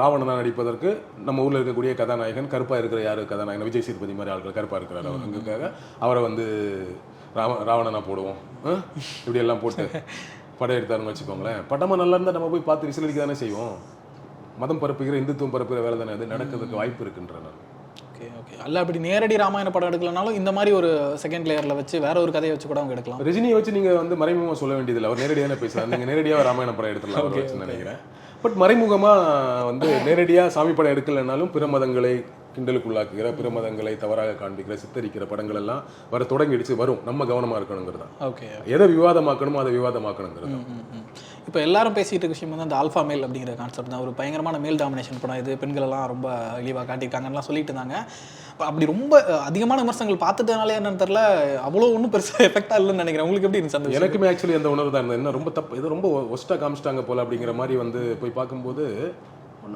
[SPEAKER 1] ராவணனாக நடிப்பதற்கு நம்ம ஊரில் இருக்கக்கூடிய கதாநாயகன் கருப்பாக இருக்கிற யார் கதாநாயகன், விஜய் சேதுபதி மாதிரி ஆட்கள் கருப்பாக இருக்கிறார், அவர் அங்குக்காக அவரை வந்து ராவணனா போடுவோம் இப்படி எல்லாம் போட்டு படம் எடுத்தாருன்னு வச்சுக்கோங்களேன். படமாக நல்லா இருந்தால் நம்ம போய் பார்த்து விசிலடிக்க தானே செய்வோம். மதம் பரப்புகிற இந்துத்துவம் பரப்புகிற வேலை தானே அது, நடக்கிறதுக்கு வாய்ப்பு இருக்குன்ற நான்.
[SPEAKER 2] ஓகே ஓகே, அல்ல அப்படி நேரடி ராமாயண படம் எடுக்கலனாலும் இந்த மாதிரி ஒரு செகண்ட் லேயரில் வச்சு வேற ஒரு கதையை வச்சு கூட அவங்க எடுக்கலாம்.
[SPEAKER 1] ரஜினியை வச்சு நீங்கள் வந்து மறைமுகமாக சொல்ல வேண்டியதில்லை, அவர் நேரடியாக பேசலாம். நீங்கள் நேரடியாக ராமாயண படம் எடுத்துடலாம் அவர் வச்சுன்னு நினைக்கிறேன். பட் மறைமுகமாக வந்து நேரடியாக சாமி படம் எடுக்கலைன்னாலும் பிற மதங்களை கிண்டலுக்குள்ளாக்குகிற, பிற மதங்களை தவறாக காண்பிக்கிற, சித்தரிக்கிற படங்கள் எல்லாம் வர தொடங்கிடுச்சு, வரும். நம்ம கவனமாக இருக்கணுங்கிறது தான்.
[SPEAKER 2] ஓகே,
[SPEAKER 1] எதை விவாதமாக்கணுமோ அதை விவாதமாக்கணுங்கிறது.
[SPEAKER 2] இப்போ எல்லாரும் பேசிகிட்டு இருக்க விஷயம் வந்து அந்த ஆல்ஃபா மேல் அப்படிங்கிற கான்செப்ட் தான். ஒரு பயங்கரமான மேல் டாமினேஷன் படம் இது, பெண்களெல்லாம் ரொம்ப இழிவாக காட்டியிருக்காங்கலாம் சொல்லிட்டு இருந்தாங்க. அப்படி ரொம்ப அதிகமான விமர்சனங்கள் பார்த்துட்டனாலே என்னன்னு தெரியல, அவ்வளோ ஒன்றும் பெருசாக எஃபெக்டாக இல்லைன்னு நினைக்கிறேன். உங்களுக்கு எப்படி இருந்துச்சு அந்த?
[SPEAKER 1] எனக்குமே ஆக்சுவலி அந்த உணர்வு தான் இருந்தது. என்ன ரொம்ப தப்பு, இது ரொம்ப ஒஸ்ட்டாக காமிச்சிட்டாங்க போல அப்படிங்கிற மாதிரி வந்து போய் பார்க்கும்போது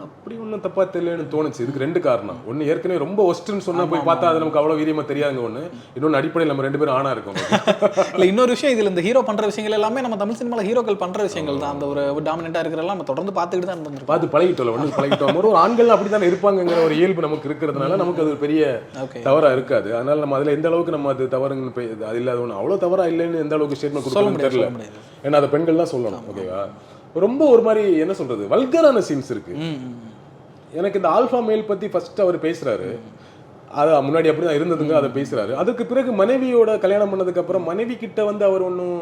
[SPEAKER 1] அப்படி ஒன்றும் தப்பா தெரியலன்னு தோணுச்சு. இதுக்கு 2 காரணம். ஒன்று, ஏற்கனவே ரொம்ப ஒஸ்ட்னு சொன்னா போய் பார்த்தா அது நமக்கு அவ்வளோ வீரியமா தெரியாதுங்க ஒன்று. இன்னொன்று, அடிப்படையில் நம்ம 2 பேரும் ஆணா இருக்கோம்.
[SPEAKER 2] இல்லை, இன்னொரு விஷயம், இதில் இந்த ஹீரோ பண்ற விஷயங்கள் எல்லாமே நம்ம தமிழ் சினிமாவில் ஹீரோக்கள் பண்ற விஷயங்கள் தான். அந்த ஒரு டாமினெண்டா இருக்கிறதெல்லாம் நம்ம தொடர்ந்து பார்த்துக்கிட்டு தான் இருந்திருக்கோம்.
[SPEAKER 1] பார்த்து பழகிட்டோம். ஒரு ஆண்கள் அப்படி தானே இருப்பாங்கிற ஒரு இயல்பு நமக்கு இருக்கிறதுனால நமக்கு அது ஒரு பெரிய தவறா இருக்காது. அதனால நம்ம அதில் எந்த அளவுக்கு நம்ம அது தவறுங்க அது இல்லாத ஒன்று அவ்வளோ தவறா இல்லைன்னு எந்த அளவுக்கு ஸ்டேட்மெண்ட் கொடுக்கணும்னு தெரியல. ஏன்னா அதை பெண்கள் தான் சொல்லணும். ஓகேவா? ரொம்ப ஒரு மாதிரி என்ன சொல்றது, வல்கரான சீன்ஸ் இருக்கு. எனக்கு இந்த ஆல்ஃபா மேல் பத்தி ஃபர்ஸ்ட் அவர் பேசுறாரு, அது முன்னாடி அப்படிதான் இருந்ததுங்க, அதை பேசுறாரு. அதுக்கு பிறகு மனைவியோட கல்யாணம் பண்ணதுக்கு அப்புறம் மனைவி கிட்ட வந்து அவர் ஒன்றும்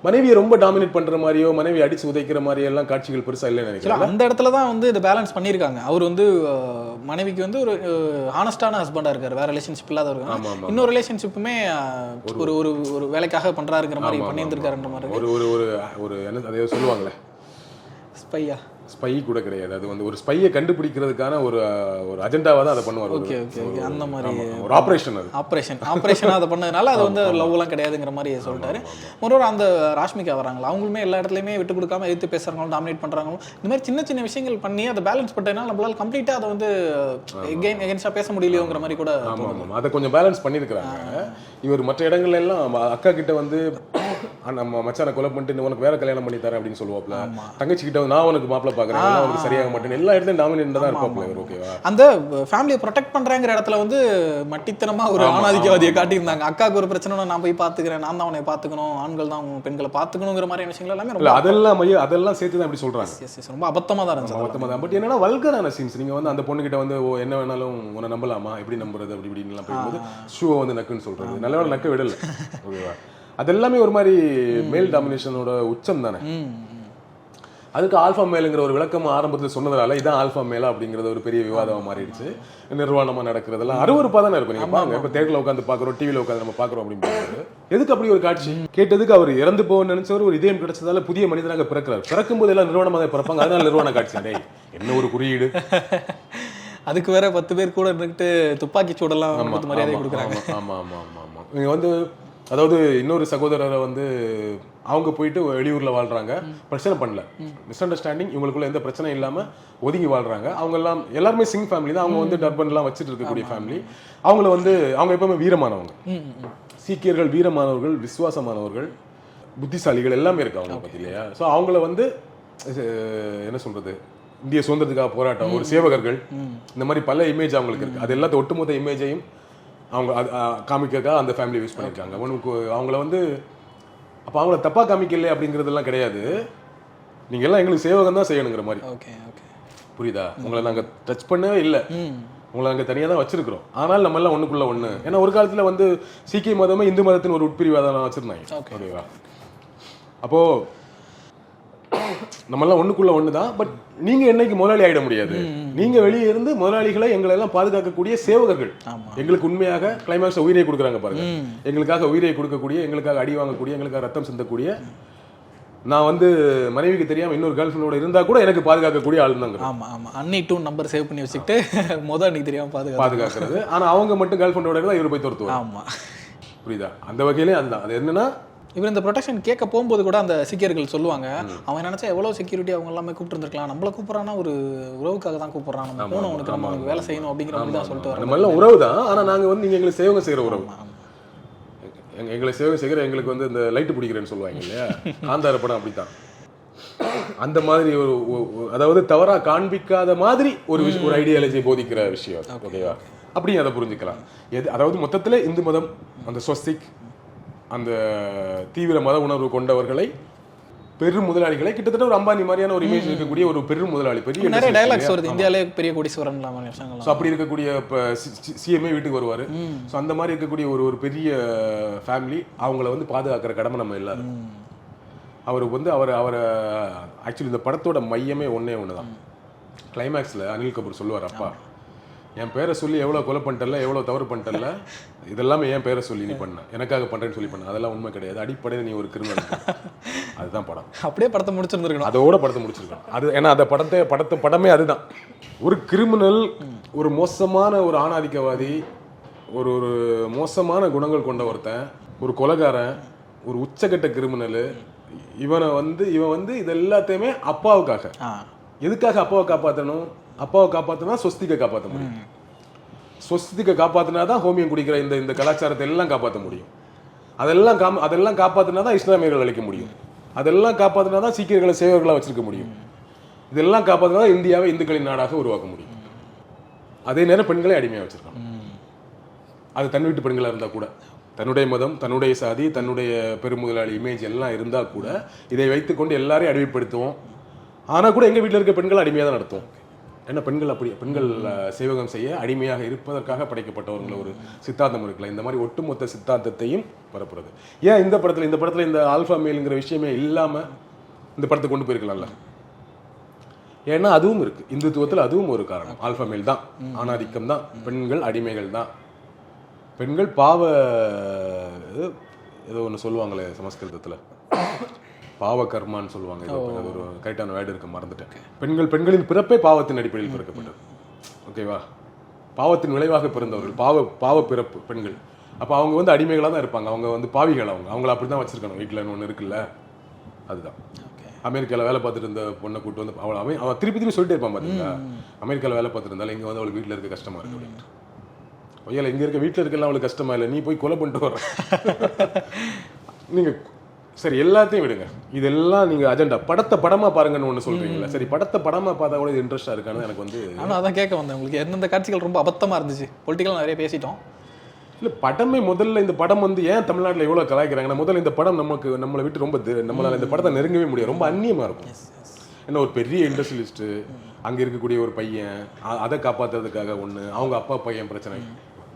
[SPEAKER 1] மனைவியை ரொம்ப டாமினேட் பண்ற மாதிரியோ மனைவி அடிச்சு உதைக்கிற மாதிரி எல்லாம் காட்சிகள் பெருசா இல்லைன்னு நினைக்கிறேன்.
[SPEAKER 2] அந்த இடத்துல தான் வந்து இதை பேலன்ஸ் பண்ணியிருக்காங்க. அவர் வந்து மனைவிக்கு வந்து ஒரு ஹானஸ்டான ஹஸ்பண்டா இருக்காரு, வேற ரிலேஷன்ஷிப் இல்லாதவங்க. இன்னொரு ரிலேஷன்ஷிப்புமே ஒரு ஒரு வேலைக்காக பண்றாருங்கிற மாதிரி பண்ணியிருந்திருக்காருன்ற மாதிரி
[SPEAKER 1] ஒரு என்ன அதை சொல்லுவாங்களே, ஸ்பை கூட கிடையாது, அது வந்து ஒரு ஸ்பையை கண்டுபிடிக்கிறதுக்கான ஒரு அஜெண்டாவா தான் அதை பண்ணுவார்.
[SPEAKER 2] ஓகே ஓகே ஓகே, அந்த மாதிரி
[SPEAKER 1] ஒரு ஆபரேஷன், அது
[SPEAKER 2] ஆபரேஷனா அதை பண்ணதுனால அது வந்து லவ்லாம் கிடையாதுங்கிற மாதிரி சொல்லிட்டாரு. மொரோவர் அந்த ராஷ்மிகா வராங்களா, அவங்களுமே எல்லா இடத்துலையுமே விட்டு கொடுக்காம எதிர்த்து பேசுறாங்களும் டாமினேட் பண்றாங்களும், இந்த மாதிரி சின்ன சின்ன விஷயங்கள் பண்ணி அதை பேலன்ஸ் பண்ணனால நம்மளால கம்ப்ளீட்டா அதை வந்து எகென்ஸ்டா பேச முடியலையோங்கிற மாதிரி கூட.
[SPEAKER 1] அதை கொஞ்சம் பேலன்ஸ் பண்ணியிருக்கிறாங்க. இவர் மற்ற இடங்கள்ல எல்லாம் அக்கா கிட்ட வந்து நம்ம மச்சானை கொலை பண்ணிட்டு உனக்கு வேற கல்யாணம் பண்ணி தரேன் அப்படின்னு சொல்லுவாப்ல. தங்கச்சி கிட்ட நான் உனக்கு மாப்பிள்ள பாக்குறேன், உனக்கு சரியாக மாட்டேன், எல்லா இடத்துலயும் டாமினேட் தான் இருப்பாப்ல. ஓகேவா,
[SPEAKER 2] அந்த ஃபேமிலியை ப்ரொடெக்ட் பண்றேங்கிற இடத்துல வந்து மட்டித்தனமா ஒரு ஆணாதிக்கவாதியை காட்டியிருந்தாங்க. அக்காவுக்கு ஒரு பிரச்சனை நான் போய் பாத்துக்கிறேன், நான் தான் உன்னை பாத்துக்கணும், ஆண்கள் தான் பெண்களை பாத்துக்கணுங்கிற மாதிரி விஷயங்கள் எல்லாமே
[SPEAKER 1] அதெல்லாம் சேர்த்து தான் அப்படி சொல்றாங்க.
[SPEAKER 2] ரொம்ப அபத்தமா தான் இருந்துச்சு.
[SPEAKER 1] அபத்தமா தான். பட் என்னன்னா வல்கரான சீன்ஸ். நீங்க வந்து அந்த பொண்ணு கிட்ட வந்து என்ன வேணாலும் உன்னை நம்பலாமா, எப்படி நம்புறது அப்படி இப்படின்னு போகும்போது ஷூவை வந்து நக்குன்னு சொல்றது, நல்ல வேலை நக்க விடல. ஓகேவா, அது எல்லாமே ஒரு மாதிரி மேல் டாமினேஷனோட உச்சம் தானே. அதுக்கு ஆல்ஃபா மேலுங்கிற ஒரு விளக்கம் ஆரம்பத்தில் சொன்னதுனால இதான் ஆல்ஃபா மேலா அப்படிங்கிறது ஒரு பெரிய விவாதமாக மாறிடுச்சு. நிர்வாணமா நடக்கிறதெல்லாம் அருவருப்பா தானே இருக்கும். நீங்க பாருங்க, இப்போ தேட்டரில் உட்காந்து பார்க்குறோம், டிவியில் உட்காந்து நம்ம பார்க்குறோம் அப்படின்னு எதுக்கு அப்படி ஒரு காட்சி கேட்டதுக்கு அவர் இறந்து போகணும்னு நினைச்சவர் ஒரு இதயம் கிடைச்சதால புதிய மனிதனாக பிறக்கிறார். பிறக்கும் போது எல்லாம் நிர்வாணமாக தான் பிறப்பாங்க, அதனால நிர்வாண காட்சி. டேய் என்ன ஒரு குறியீடு.
[SPEAKER 2] அதுக்கு வேற 10 பேர் கூட இருந்துட்டு துப்பாக்கி சூடெல்லாம் மரியாதை கொடுக்குறாங்க.
[SPEAKER 1] ஆமா ஆமா ஆமா ஆமா. நீங்க வந்து அதாவது இன்னொரு சகோதரரை வந்து அவங்க போயிட்டு வெளியூர்ல வாழ்றாங்க, பிரச்சனை பண்ணல, மிஸ் அண்டர்ஸ்டாண்டிங், இவங்களுக்குள்ள எந்த பிரச்சனையும் இல்லாம ஒதுங்கி வாழ்றாங்க. அவங்க எல்லாம் எல்லாருமே சிங் ஃபேமிலி தான். அவங்க வந்து டர்பன் எல்லாம் வச்சுட்டு இருக்கக்கூடிய ஃபேமிலி. அவங்கள வந்து அவங்க எப்பவுமே வீரமானவங்க. சீக்கியர்கள் வீரமானவர்கள், விசுவாசமானவர்கள், புத்திசாலிகள் எல்லாமே இருக்கு அவங்க பத்தி இல்லையா. ஸோ அவங்கள வந்து என்ன சொல்றது, இந்திய சுதந்திரத்துக்காக போராட்டம், ஒரு சேவகர்கள், இந்த மாதிரி பல இமேஜ் அவங்களுக்கு இருக்கு. அது எல்லாத்த ஒட்டுமொத்த இமேஜையும் அவங்க காமிக்கா அந்த ஃபேமிலி யூஸ் பண்ணியிருக்காங்க. அவங்கள வந்து அப்போ அவங்கள தப்பா காமிக்கல அப்படிங்கிறதெல்லாம் கிடையாது. நீங்க எல்லாம் எங்களுக்கு சேவகம் தான் செய்யணுங்கிற மாதிரி. புரியுதா, உங்களை நாங்க டச் பண்ணவே இல்லை, உங்களை நாங்க தனியாக தான் வச்சிருக்கிறோம், ஆனால் நம்ம எல்லாம் ஒண்ணுக்குள்ள ஒண்ணு. ஏன்னா ஒரு காலத்துல வந்து சீக்கிய மதமே இந்து மதத்தின் ஒரு உட்பிரிவாதான் வச்சிருந்தாங்க. ஓகேவா, அப்போ நம்ம எல்லாம் ஒண்ணுக்குள்ள ஒண்ணுதான். பட் நீங்க என்னைக்கு முதலாளி ஆயிட முடியாது. நீங்க வெளியே இருந்து முதலாளிகளை எங்களை எல்லாம் பாதுகாக்கக்கூடிய சேவகர்கள். எங்களுக்கு உண்மையாக கிளைமாக்ஸ் உயிரை கொடுக்குறாங்க பாருங்க. எங்களுக்காக உயிரை கொடுக்கக்கூடிய, எங்களுக்காக அடி வாங்கக்கூடிய, எங்களுக்காக ரத்தம் சிந்தக்கூடிய, நான் வந்து மனைவிக்கு தெரியாம இன்னொரு கேர்ள் ஃப்ரெண்டோட இருந்தா கூட எனக்கு பாதுகாக்கக்கூடிய ஆள் தாங்க.
[SPEAKER 2] ஆமா ஆமா, அன்னி 2 நம்பர் சேவ் பண்ணி வச்சுக்கிட்டு அன்னைக்கு தெரியாம பாதுகாக்கிறது.
[SPEAKER 1] ஆனா அவங்க மட்டும் கேர்ள் ஃப்ரெண்டோட இருந்தா இவர் போய் துரத்துவாங்க. ஆமா, புரியுதா, அந்த வகையிலே அதுதான். அது என்னன்னா,
[SPEAKER 2] இவர் இந்த ப்ரொடெக்ஷன் கேட்க போகும்போது கூட அந்த சீக்கியர்கள் சொல்லுவாங்க, அவன் நினைச்சா எவ்வளவு செக்யூரிட்டி அவங்க எல்லாமே கூப்பிட்டு இருந்திருக்கலாம், நம்மள கூப்பிடறானா ஒரு உறவுக்காக தான் கூப்பிடுறான், நம்ம போனோம் அவனுக்கு நம்ம வேலை செய்யணும் அப்படிங்கிற மாதிரி தான் சொல்லிட்டு வரோம்.
[SPEAKER 1] நம்ம எல்லாம் உறவு தான், ஆனா நாங்க வந்து நீங்க எங்களுக்கு சேவகம் செய்யற உறவு, எங்களை சேவகம் செய்கிற எங்களுக்கு வந்து இந்த லைட்டு பிடிக்கிறேன்னு சொல்லுவாங்க இல்லையா, காந்தார படம் அப்படித்தான். அந்த மாதிரி ஒரு அதாவது தவறா காண்பிக்காத மாதிரி ஒரு ஐடியாலஜி போதிக்கிற விஷயம். ஓகேவா, அப்படியும் அதை புரிஞ்சுக்கலாம். அதாவது மொத்தத்தில் இந்து மதம், அந்த ஸ்வஸ்திக், அந்த தீவிர மத உணர்வு கொண்டவர்களை, பெரும் முதலாளிகளை, கிட்டத்தட்ட ஒரு அம்பானி மாதிரியான ஒரு இமேஜ் இருக்கக்கூடிய ஒரு பெரும் முதலாளி, பெரிய
[SPEAKER 2] நிறைய டயலாக்ஸ் வருது இந்தியாவிலே, பெரிய கோடீஸ்வரன்.
[SPEAKER 1] ஸோ அப்படி இருக்கக்கூடிய சிஎம்ஏ வீட்டுக்கு வருவார். ஸோ அந்த மாதிரி இருக்கக்கூடிய ஒரு பெரிய ஃபேமிலி, அவங்கள வந்து பாதுகாக்கிற கடமை நம்ம எல்லாரும். அவருக்கு வந்து அவரை ஆக்சுவலி இந்த படத்தோட மையமே ஒன்னே தான். கிளைமேக்ஸில் அனில் கபூர் சொல்லுவார், அப்பா என் பேரை சொல்லி எவ்வளோ கொலை பண்ணிட்டல, எவ்வளோ தவறு பண்ணிட்டல, இதெல்லாமே என் பேரை சொல்லி நீ பண்ண, எனக்காக பண்ணுறேன்னு சொல்லி பண்ண, அதெல்லாம் உண்மை கிடையாது, அடிப்படையில் நீ ஒரு கிரிமினல். அதுதான் படம். அப்படியே படத்தை முடிச்சிருந்துருக்கணும், அதோட படத்தை முடிச்சிருக்கணும். அது ஏன்னா அந்த படமே அதுதான். ஒரு கிரிமினல், ஒரு மோசமான ஒரு ஆணாதிக்கவாதி, ஒரு மோசமான குணங்கள் கொண்ட ஒருத்தன், ஒரு கொலைகாரன், ஒரு உச்சகட்ட கிரிமினல், இவன் வந்து இது எல்லாத்தையுமே அப்பாவுக்காக. எதுக்காக அப்பாவை காப்பாற்றணும்? அப்பாவை காப்பாற்றினா சொஸ்திகை காப்பாற்ற முடியும். சொஸ்திகை காப்பாற்றினா தான் ஹோமியம் குடிக்கிற இந்த கலாச்சாரத்தை எல்லாம் காப்பாற்ற முடியும். அதெல்லாம் காப்பாற்றினா தான் இஸ்லாமியர்கள் அழிக்க முடியும். அதெல்லாம் காப்பாற்றினா தான் சீக்கியர்களை சேவர்களாக வச்சிருக்க முடியும். இதெல்லாம் காப்பாற்றினா தான் இந்தியாவை இந்துக்களின் நாடாக உருவாக்க முடியும். அதே நேரம் பெண்களை அடிமையாக வச்சிருக்காங்க. அது தன் வீட்டு பெண்களாக இருந்தால் கூட, தன்னுடைய மதம், தன்னுடைய சாதி, தன்னுடைய பெருமுதலாளி இமேஜ் எல்லாம் இருந்தால் கூட, இதை வைத்துக்கொண்டு எல்லாரையும் அடிமைப்படுத்துவோம். ஆனால் கூட எங்கள் வீட்டில் இருக்க பெண்கள் அடிமையாக தான் நடத்துவோம். ஏன்னா பெண்கள் சேவகம் செய்ய அடிமையாக இருப்பதற்காக படைக்கப்பட்டவர்கள் ஒரு சித்தாந்தம் இருக்குல்ல, இந்த மாதிரி ஒட்டுமொத்த சித்தாந்தத்தையும் பரப்புறது. ஏன் இந்த படத்தில் இந்த ஆல்ஃபா மேலுங்கிற விஷயமே இல்லாமல் இந்த படத்தை கொண்டு போயிருக்கலாம்ல? ஏன்னா அதுவும் இருக்கு, இந்துத்துவத்தில் அதுவும் ஒரு காரணம். ஆல்ஃபா மேல் தான், ஆணாதிக்கம் தான், பெண்கள் அடிமைகள் தான், பெண்கள் பாவ ஏதோ ஒன்று சொல்லுவாங்களே சமஸ்கிருதத்தில், பாவ கர்மான்னு சொல்லுவாங்க. அது ஒரு கரெக்டான வேர்டு இருக்கு, மறந்துட்டேன். பெண்களின் பிறப்பே பாவத்தின் அடிப்படையில் பிறக்கப்பட்டது. ஓகேவா, பாவத்தின் விளைவாக பிறந்தவர்கள், பாவ பிறப்பு பெண்கள். அப்போ அவங்க வந்து அடிமைகளாக தான் இருப்பாங்க, அவங்க வந்து பாவிகள். அவங்கள அப்படி தான் வச்சிருக்கணும். வீட்டில் ஒன்று இருக்குல்ல, அதுதான். அமெரிக்காவில் வேலை பார்த்துட்டு இருந்த பொண்ணை கூட்டு வந்து அவன் திருப்பி சொல்லிட்டே இருப்பான், பார்த்தீங்களா, அமெரிக்காவில் வேலை பார்த்துட்டு இருந்தாலும் இங்கே வந்து அவளுக்கு வீட்டில் இருக்க கஷ்டமா இருக்கு அப்படின்ட்டு. பையன் இங்கே இருக்க வீட்டில் இருக்கலாம் அவளுக்கு கஷ்டமா இல்லை, நீ போய் கொலை பண்ணிட்டு வர. நீங்கள் சரி எல்லாத்தையும் விடுங்க, இதெல்லாம் நீங்க அஜெண்டா படத்தை படமா பாருங்கன்னு ஒண்ணு சொல்றீங்களா? சரி படத்தை படமா பார்த்தா கூட இது இன்ட்ரெஸ்டா இருக்கான்னு எனக்கு வந்து
[SPEAKER 2] ஆனால் அதான் கேட்க வந்தேன், உங்களுக்கு எந்தெந்த காட்சிகள் ரொம்ப அபத்தமா இருந்துச்சு? பொலிட்டிக்கலாக நிறைய பேசிட்டோம்.
[SPEAKER 1] இல்ல படமே முதல்ல இந்த படம் வந்து ஏன் தமிழ்நாட்டில் எவ்வளவு கலாய்க்கிறாங்கன்னா, முதல்ல இந்த படம் நம்மளை விட்டு ரொம்ப நம்மளால இந்த படத்தை நெருங்கவே முடியாது, ரொம்ப அந்நியமா இருக்கும். ஏன்னா ஒரு பெரிய இண்டஸ்ட்ரியலிஸ்ட், அங்க இருக்கக்கூடிய ஒரு பையன், அதை காப்பாத்துறதுக்காக ஒண்ணு, அவங்க அப்பா பையன் பிரச்சனை.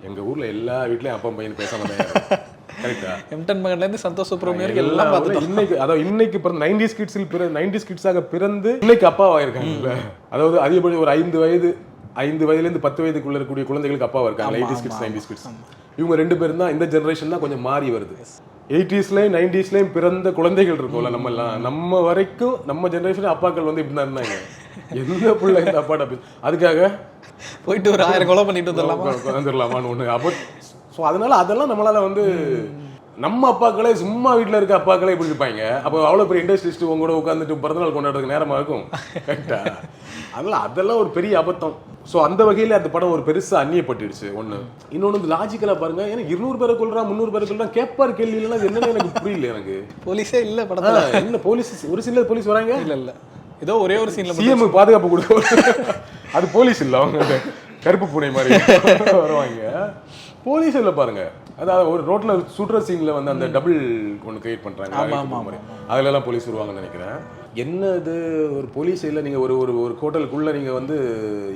[SPEAKER 1] எங்க ஊர்ல எல்லா வீட்லயும் அப்பா பையன் பேசாம தான் கரெக்டா?
[SPEAKER 2] எம்டன் மகன்ல இருந்து சந்தோஷ் சுப்ரமணியம் எல்லாம் பார்த்துட்டோம்.
[SPEAKER 1] இன்னைக்கு அதாவது இன்னைக்கு பிறந்த 90s கிட்ஸில் 90s கிட்ஸாக பிறந்து இன்னைக்கு அப்பாவா இருக்காங்க. அதாவது அதிகபட்சம் ஒரு 5 வயதுலேருந்து 10 வயதுக்குள்ள இருக்கக்கூடிய குழந்தைகளுக்கு அப்பாவா இருக்காங்க. 80s கிட்ஸ் 90s கிட்ஸ் இவங்க 2 பேரும் தான். இந்த ஜெனரேஷன் தான் கொஞ்சம் மாறி வருது. 80ஸ்லயும் 90ஸ்லயும் பிறந்த குழந்தைகள் இருக்கும்ல, நம்ம வரைக்கும் நம்ம ஜெனரேஷன் அப்பாக்கள் வந்து இப்படி தான் இருந்தாங்க. எந்த பிள்ளை இந்த அப்பாட்ட அதுக்காக
[SPEAKER 2] போயிட்டு ஒரு 1000 கொலை பண்ணிட்டு
[SPEAKER 1] வந்துடலாமான்னு ஒண்ணு. அப்போ ஸோ அதனால அதெல்லாம் நம்மளால வந்து நம்ம அப்பாக்களே சும்மா வீட்டில் இருக்க அப்பாக்களே இப்படி இருப்பாங்க. அப்போ அவ்வளோ பெரிய இண்டஸ்ட்ரிஸ்ட் உங்க கூட உட்காந்துட்டு பிறந்தநாள் கொண்டாடுறதுக்கு நேரமா இருக்கும். கரெக்டா? அதெல்லாம் ஒரு பெரிய அபத்தம். ஸோ அந்த வகையில் அந்த படம் ஒரு பெருசா அந்நியப்பட்டுடுச்சு ஒன்று. இன்னொன்று வந்து லாஜிக்கலாக பாருங்க, ஏன்னா 200 பேரை கொள்றான் 300 பேரை கொள்றான் கேட்பார் கேள்வி இல்லைன்னா என்னன்னு எனக்கு புரியல. எனக்கு
[SPEAKER 2] போலீஸே இல்லை படத்துல.
[SPEAKER 1] என்ன போலீஸ் ஒரு சில போலீஸ் வராங்க?
[SPEAKER 2] இல்லை ஏதோ ஒரே ஒரு சீன்ல
[SPEAKER 1] சிஎம் பாதுகாப்பு கொடுக்க அது போலீஸ் இல்லை, அவங்க கருப்பு பூனை மாதிரி வருவாங்க. போலீஸ் இல்லை பாருங்க, அதாவது ஒரு ரோட்ல சுடுற சீன்ல வந்து அந்த டபுள் ஒன்று கிரியேட் பண்றாங்க, அதுல எல்லாம் போலீஸ் வருவாங்கன்னு நினைக்கிறேன். என்ன இது ஒரு போலீஸ் இல்லை, நீங்க ஒரு ஒரு ஹோட்டலுக்குள்ள நீங்க வந்து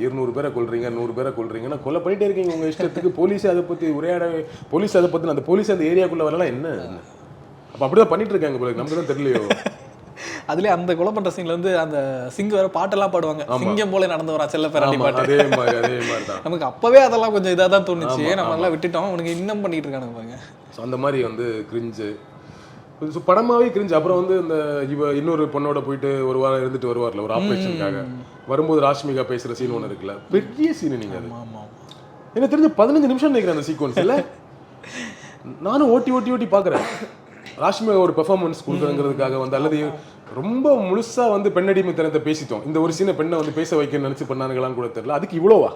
[SPEAKER 1] 200 பேரை கொல்றீங்க 100 பேரை கொல்றீங்கன்னா கொலை பண்ணிட்டே இருக்கீங்க உங்க இஷ்டத்துக்கு. போலீஸ் அதை பத்தி உரையாட, போலீஸ் அதை பத்தி அந்த போலீஸ் அந்த ஏரியாக்குள்ள வரலாம் என்ன? அப்ப அப்படிதான் பண்ணிட்டு இருக்காங்க போல, நமக்கு தான் தெரியலையோ.
[SPEAKER 2] அதுலயே அந்த கொலை பண்ற சீன்ல வந்து அந்த சிங்க வேற பாட்டெல்லாம் பாடுவாங்க, சிங்கம் போல நடந்து வரா செல்ல பேராண்டி பாட்டு. அதே மாதிரி தான் நமக்கு அப்பவே அதெல்லாம் கொஞ்சம் இதாக தான் தோணுச்சு. நம்ம எல்லாம் விட்டுட்டோம், உனக்கு இன்னும் பண்ணிட்டு இருக்கானுங்க பாருங்க.
[SPEAKER 1] அந்த மாதிரி வந்து கிரிஞ்சு படமாவே கிரிஞ்சு. அப்புறம் வந்து இந்த இன்னொரு பொண்ணோட போயிட்டு ஒரு வாரம் இருந்துட்டு வருவார்ல ஒரு ஆப்ரேஷனுக்காக, வரும்போது ராஷ்மிகா பேசுற சீன் ஒன்று இருக்குல்ல, பெரிய சீன். நீங்க எனக்கு தெரிஞ்சு 15 நிமிஷம் நினைக்கிறேன் அந்த சீக்வன்ஸ் இல்ல. நானும் ஓட்டி பாக்குறேன். ராஷ்மிகா ஒரு பெர்ஃபார்மன்ஸ் கொடுக்குறதுக்காக வந்து, அல்லது ரொம்ப முழுசா வந்து பெண்ணடிமைத்தனத்தை பேசிட்டோம், இந்த ஒரு சீனை பெண்ணை வந்து பேச வைக்க நினைச்சு பண்ணானுங்களான்னு கூட தெரியல. அதுக்கு இவ்வளோவா?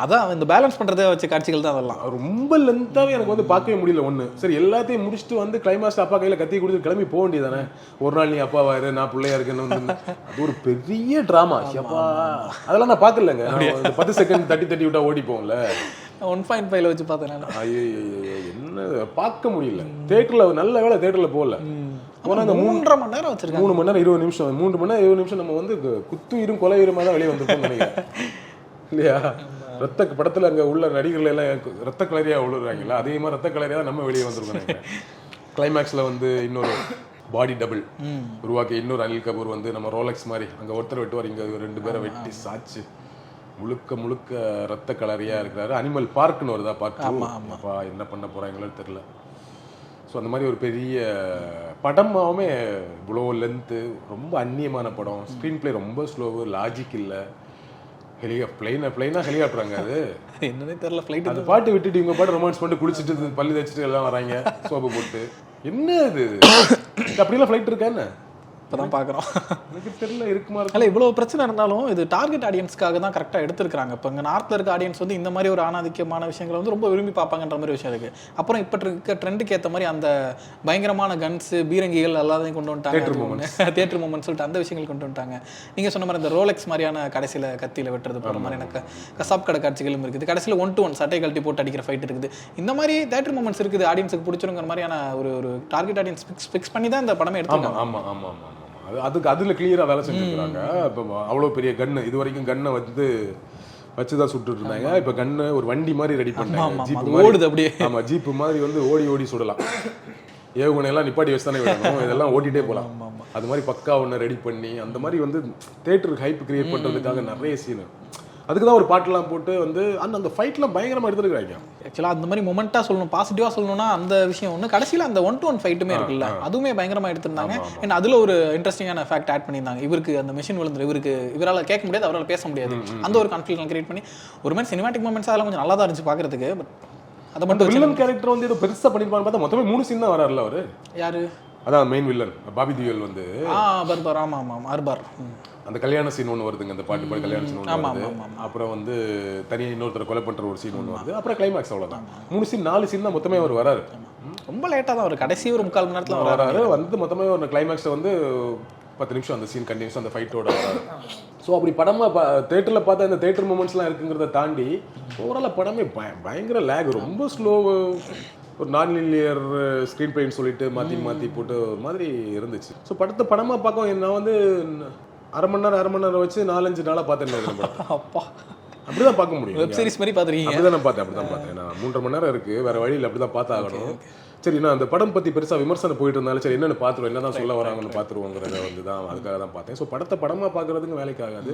[SPEAKER 2] அதான் இந்த பேலன்ஸ் பண்றதை வச்ச காட்சிகள் தான் அதெல்லாம்.
[SPEAKER 1] ரொம்ப லென்த்தாவே எனக்கு வந்து பார்க்கவே முடியல. ஒண்ணு சரி எல்லாத்தையும் முடிச்சுட்டு வந்து கிளைமாக்ஸ் அப்பா கையில கத்தி கொடுத்து கிளம்பி போக வேண்டியதானே. ஒரு நாள் நீ அப்பாவாரு நான் பிள்ளையா இருக்கேன்னு, அது ஒரு பெரிய டிராமா. அப்பா அதெல்லாம் நான் பார்க்கலங்க. 10 செகண்ட் தட்டி விட்டா ஓடி போகும்ல.
[SPEAKER 2] 1.5 வச்சு பார்த்தேன்.
[SPEAKER 1] ஐயோ என்ன பார்க்க முடியல தியேட்டர்ல. நல்ல வேலை தியேட்டர்ல போகல. போனா அந்த
[SPEAKER 2] 3.5 மணி நேரம் வச்சிருக்காங்க.
[SPEAKER 1] 3 மணி நேரம் 20 நிமிஷம் 3 மணி நேரம் 20 நிமிஷம் நம்ம வந்து குத்துயிரும் கொலையுரமா தான் வெளியே வந்திருப்போம் நினைக்கிறேன் இல்லையா? ரத்த படத்துல அங்க உள்ள நடிகர்கள் எல்லாம் ரத்த கலரியா விழுறாங்களா, அதே மாதிரி ரத்த கலரியா நம்ம வெளியே வந்திருக்கோம் நினைக்கிறேன். கிளைமேக்ஸ்ல வந்து இன்னொரு பாடி டபுள் உருவாக்கி இன்னொரு அனில் கபூர் வந்து நம்ம ரோலக்ஸ் மாதிரி அங்க ஒருத்தர் வெட்டுவார், இங்க 2 பேரை வெட்டி சாச்சு முழுக்க ரத்த கலரியா இருக்கிறாரு. அனிமல் பார்க்னு வருதா பார்க்க என்ன பண்ண போறாங்களோ தெரியல. ஸோ அந்த மாதிரி ஒரு பெரிய படமாகவுமே இவ்வளோ லென்த்து, ரொம்ப அந்நியமான படம். ஸ்க்ரீன் பிளே ரொம்ப ஸ்லோவு, லாஜிக் இல்லை. பிளைனா ஹெலிகாப்டராங்க அது
[SPEAKER 2] என்னன்னே தெரியல. ஃப்ளைட்
[SPEAKER 1] அந்த பாட்டு விட்டுட்டு இவங்க பாட்டு ரொமான்ஸ் பண்ணிட்டு குளிச்சுட்டு பள்ளி தச்சுட்டு எல்லாம் வராங்க சோப்பு போட்டு. என்ன இது அப்படிலாம் ஃப்ளைட் இருக்கா என்ன?
[SPEAKER 2] இப்போதான் பார்க்குறோம்.
[SPEAKER 1] எனக்கு தெரியல இருக்குமா.
[SPEAKER 2] இல்லை இவ்வளோ பிரச்சனை இருந்தாலும் இது டார்கெட் ஆடியன்ஸ்க்காக தான் கரெக்டாக எடுத்துருக்காங்க. இப்போ இங்கே நார்த்தில் இருக்க ஆடியன்ஸ் வந்து இந்த மாதிரி ஒரு ஆணாதிக்கமான விஷயங்களை வந்து ரொம்ப விரும்பி பார்ப்பாங்கன்ற மாதிரி விஷயம் இருக்குது. அப்புறம் இப்போ இருக்க ட்ரெண்டுக்கு ஏற்ற மாதிரி அந்த பயங்கரமான கன்ஸு பீரங்கிகள் எல்லாத்தையும் கொண்டு வந்துட்டாங்க. தியேட்டர் மூமெண்ட் சொல்லிட்டு அந்த விஷயங்கள் கொண்டு வந்துட்டாங்க. நீங்கள் சொன்ன மாதிரி இந்த ரோலெக்ஸ் மாதிரியான கடைசியில் கத்தியில் வெட்டுறது போகிற மாதிரி எனக்கு கசாப் கடை காட்சிகளும் இருக்குது. கடைசியில் 1-to-1 சட்டை கழட்டி போட்டு அடிக்கிற ஃபைட் இருக்குது. இந்த மாதிரி தேட்டர் மூமெண்ட்ஸ் இருக்குது. ஆடியன்ஸுக்கு பிடிச்சிருங்கிற மாதிரியான ஒரு டார்கெட் ஆடியன்ஸ் ஃபிக்ஸ் பண்ணி தான் இந்த படமே எடுத்துருக்காங்க.
[SPEAKER 1] ஆமாம் அதுக்கு அதில் கிளியராக வேலை செஞ்சுருக்காங்க. இப்போ அவ்வளோ பெரிய கன்னு, இது வரைக்கும் கன்னை வந்து வச்சுதான் சுட்டுட்டு இருந்தாங்க. இப்போ கன்னு ஒரு வண்டி மாதிரி ரெடி பண்ணாங்க. ஜீப்பு ஓடுது அப்படியே. ஆமாம் ஜீப்பு மாதிரி வந்து ஓடி சுடலாம். ஏவுகணை எல்லாம் நிப்பாட்டி வச்சு தானே விடணும், இதெல்லாம் ஓட்டிகிட்டே போகலாம். அது மாதிரி பக்கா ஒன்று ரெடி பண்ணி அந்த மாதிரி வந்து தேட்டருக்கு ஹைப் கிரியேட் பண்ணுறதுக்காக நிறைய சீனு. அதுக்கு தான் ஒரு பாட்டெல்லாம் போட்டு வந்து அந்த ஃபைட்லாம் பயங்கரமாக எடுத்துருக்காங்க.
[SPEAKER 2] ஆக்சுவலாக அந்த மாதிரி மொமெண்ட்டாக சொல்லணும், பாசிட்டிவாக சொல்லணும்னா அந்த விஷயம் ஒன்று. கடைசியில் அந்த 1-to-1 ஃபைட்டுமே இருக்குல்ல, அதுவுமே பயங்கரமாக எடுத்திருந்தாங்க. ஏன்னா அதில் ஒரு இன்ட்ரெஸ்டிங்கான ஃபேக்ட் ஆட் பண்ணியிருந்தாங்க. இவருக்கு அந்த மிஷின் விழுந்துரு, இவரால் கேட்க முடியாது, அவரால் பேச முடியாது. அந்த ஒரு கான்ஃப்ளிக்ட் கிரியேட் பண்ணி ஒரு மாதிரி சினிமாட்டிக் மொமெண்ட்ஸ் அதெல்லாம் கொஞ்சம் நல்லா தான் இருந்துச்சு பார்க்கறதுக்கு. பட் அதை மட்டும்
[SPEAKER 1] வில்லன் கேரக்டர் வந்து ஏதோ பெருசாக பண்ணிருப்பான்னு பார்த்தா மொத்தமே 3 சீன் தான் வராருல்ல அவர்.
[SPEAKER 2] யாரு?
[SPEAKER 1] அதான் மெயின் வில்லன் பாபி தியோல் வந்து
[SPEAKER 2] பர்பார். ஆமாம் அர்பார்.
[SPEAKER 1] அந்த கல்யாண சீன் ஒன்று வருதுங்க, அந்த பாட்டு பாடி கல்யாண சீன் ஒன்று வருது. அப்புறம் வந்து தனியாக இன்னொருத்தர் கொலை பண்ணுற ஒரு சீன் ஒன்று வருது. அப்புறம் கிளைமேக்ஸ் அவ்வளோதான். 3 சீன் 4 சீன் தான் மொத்தமே அவர் வராரு.
[SPEAKER 2] ரொம்ப லேட்டாக தான் ஒரு கடைசி ஒரு 3/4 மணி நேரத்தில்
[SPEAKER 1] வராரு. வந்து மொத்தமே ஒரு கிளைமேக்ஸை வந்து 10 நிமிஷம் அந்த சீன் கண்டினியூஸ் அந்த ஃபைட்டோட வராது. ஸோ அப்படி படமாக தேட்டரில் பார்த்தா இந்த தேட்டர் மூமெண்ட்ஸ்லாம் இருக்குங்கிறத தாண்டி ஓவராலாக படமே பயங்கர லேக், ரொம்ப ஸ்லோ, ஒரு நான் லீனியர் ஸ்க்ரீன் பிளேன்னு சொல்லிட்டு மாற்றி போட்டு ஒரு மாதிரி இருந்துச்சு. ஸோ படமாக பார்க்க நான் வந்து அரை மணி நேரம் வச்சு 4-5 நாளாக பார்த்தேன்.
[SPEAKER 2] அப்பா
[SPEAKER 1] அப்படிதான் பார்க்க முடியும்.
[SPEAKER 2] வெப் சீரிஸ் மாதிரி பார்த்துருக்கீங்க?
[SPEAKER 1] அப்படிதான் நான் பார்த்தேன். நான் 3.5 மணி நேரம் இருக்குது, வேறு வழியில் அப்படி தான் பார்த்தாகணும். சரி, நான் அந்த படம் பற்றி பெருசாக விமர்சனம் போயிட்டு இருந்தாலும் சரி என்னென்னு பார்த்துருவோம், என்ன தான் சொல்ல வராங்கன்னு பார்த்துருவோங்கிறத வந்து தான் அதுக்காக தான் பார்த்தேன். ஸோ படமாக பார்க்குறதுக்கு வேலைக்கு ஆகாது.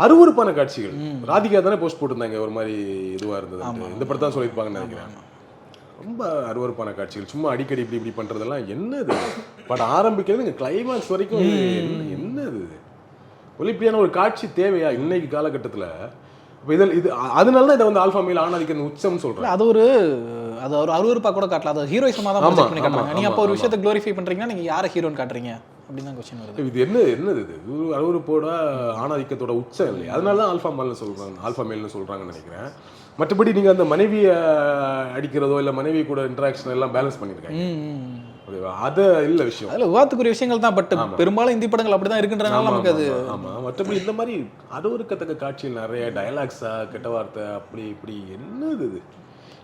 [SPEAKER 1] அருவருப்பான காட்சிகள். ராதிகா தானே போஸ்ட் போட்டிருந்தாங்க ஒரு மாதிரி இதுவாக இருந்தது, இந்த படத்தை தான் சொல்லியிருப்பாங்கன்னு நினைக்கிறேன். ரொம்ப அருவருப்பான காட்சிகள், சும்மா அடிக்கடி இப்படி பண்ணுறதெல்லாம் என்னது? படம் ஆரம்பிக்கிறது இங்கே கிளைமேக்ஸ் வரைக்கும் என்னது? ஒலிப்பியான ஒரு காட்சி தேவையா இன்னைக்கு காலகட்டத்தில்? இது அதனால தான் இதை வந்து ஆல்ஃபா மேல் ஆணாதிக்க உச்சம்னு சொல்கிறேன்.
[SPEAKER 2] அது ஒரு அருவருப்பா கூட காட்டல, அது ஹீரோயிசமாக தான் பண்ணி காட்டுறாங்க. நீங்கள் அப்போ ஒரு விஷயத்தை க்ளோரிஃபை பண்ணுறீங்கன்னா நீங்கள் யாரை ஹீரோன்னு காட்டுறீங்க அப்படின்னு தான் கொஸ்டின் வருது.
[SPEAKER 1] இது என்னது இது அருவருப்போட ஆணாதிக்கத்தோட உச்சம் இல்லையா? அதனால தான் ஆல்ஃபா மேல்னு சொல்கிறாங்கன்னு நினைக்கிறேன். மற்றபடி நீங்கள் அந்த மனைவியை அடிக்கிறதோ இல்லை மனைவி கூட இன்ட்ராக்ஷன் எல்லாம் பேலன்ஸ் பண்ணியிருக்காங்க. அது இல்ல விஷயம்,
[SPEAKER 2] அதில் விவாதத்துக்குரிய விஷயங்கள் தான். பட் பெரும்பாலும் இந்தி படங்கள் அப்படிதான் இருக்குன்றனால நமக்கு அது
[SPEAKER 1] மற்றபடி இந்த மாதிரி அருவருக்கத்தக்க காட்சியில் நிறைய டயலாக்ஸா கெட்ட வார்த்தை அப்படி இப்படி என்னது இது?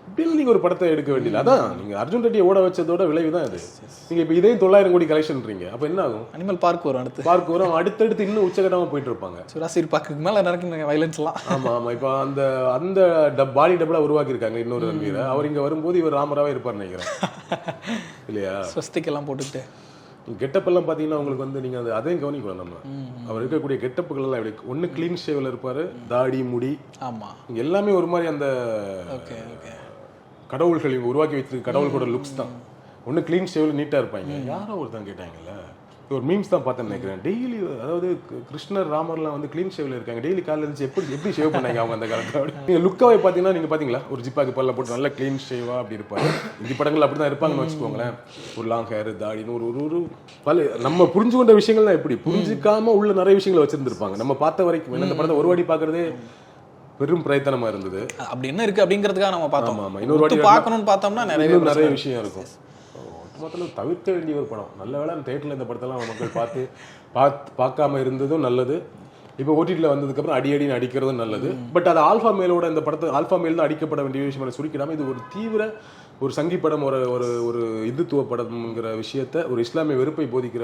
[SPEAKER 1] இப்படி நீங்க ஒரு படத்தை எடுக்க வேண்டியது. அதான் நீங்க அர்ஜுன் ரெட்டியை ஓட வச்சதோட விளைவு தான் இது. நீங்க இப்போ இதே 900 கோடி கலெக்ஷன்றீங்க, அப்ப என்ன ஆகும்?
[SPEAKER 2] அனிமல் பார்க் வரும்,
[SPEAKER 1] அடுத்தடுத்து இன்னும் உச்சகட்டமா போயிட்டு இருப்பாங்க.
[SPEAKER 2] சுராசிர் பார்க்குக்கு மேல நடக்குங்க வயலன்ஸ் எல்லாம்.
[SPEAKER 1] ஆமா இப்போ அந்த பாடி டபுளா உருவாக்கி இருக்காங்க இன்னொரு ரன்வீரை. அவர் இங்க வரும்போது இவர் ராமராவே இருப்பார் நினைக்கிறேன் இல்லையா?
[SPEAKER 2] ஸ்வஸ்திக் எல்லாம் போட்டுக்கிட்டு
[SPEAKER 1] கெட்டப் எல்லாம் பார்த்தீங்கன்னா உங்களுக்கு வந்து நீங்கள் அதையும் கவனிக்கலாம். நம்ம அவர் இருக்கக்கூடிய கெட்டப்புகள் எல்லாம் எப்படி ஒன்று க்ளீன் ஷேவில் இருப்பார், தாடி முடி, இங்கே எல்லாமே ஒரு மாதிரி அந்த கடவுள்கள் இவங்க உருவாக்கி வச்சிருக்க கடவுள்களோட லுக்ஸ் தான். ஒன்று க்ளீன் ஷேவில் நீட்டாக இருப்பாங்க. யாரோ ஒருத்தன் கேட்டாங்கல்ல, ஒரு மீம்ஸ் தான் பார்த்தேன்னு நினைக்கிறேன். டெய்லி அதாவது கிருஷ்ணர் ராமர்லாம் வந்து க்ளீன் ஷேவில் இருக்காங்க. டெய்லி காலையில் இருந்துச்சு எப்படி ஷேவ் பண்ணாங்க அவங்க அந்த காலத்தில்? நீங்கள் லுக்காவே பார்த்தீங்கன்னா நீங்கள் பார்த்தீங்களா, ஒரு ஜிப்பாக்கு பல்ல போட்டு நல்லா க்ளீன் ஷேவாக அப்படி இருப்பாங்க. இந்த படங்கள் அப்படி தான் இருப்பாங்கன்னு வச்சுக்கோங்களேன். ஒரு லாங் ஹேர், தாடின்னு ஒரு பல நம்ம புரிஞ்சு கொண்ட விஷயங்கள் தான் எப்படி புரிஞ்சிக்காம உள்ள நிறைய விஷயங்களை வச்சிருந்துருப்பாங்க. நம்ம பார்த்த வரைக்கும் இந்த படத்தை ஒரு வாட்டி பார்க்கறதே பெரும் பிரயத்தனமா இருந்தது.
[SPEAKER 2] அப்படி என்ன இருக்கு அப்படிங்கிறதுக்காக நம்ம பார்த்தோம். ஆமாம், இன்னொரு வாட்டி பார்க்கணும்னு பார்த்தோம்னா நிறைய
[SPEAKER 1] விஷயம் இருக்கும். மொத்தத்தில் தவிர்க்க வேண்டிய ஒரு படம். நல்ல வேளை தேட்டரில் இந்த படத்தெல்லாம் மக்கள் பார்க்காம இருந்ததும் நல்லது. இப்போ ஓடிடியில் வந்ததுக்கப்புறம் அடின்னு அடிக்கிறதும் நல்லது. பட் அது ஆல்ஃபா மேலோட இந்த படத்தை ஆல்ஃபா மேல் தான் அடிக்கப்பட வேண்டிய விஷயம் சுருக்கிடாமல் இது ஒரு தீவிர ஒரு சங்கி படம், ஒரு இந்துத்துவ படம்ங்கிற விஷயத்த, ஒரு இஸ்லாமிய வெறுப்பை போதிக்கிற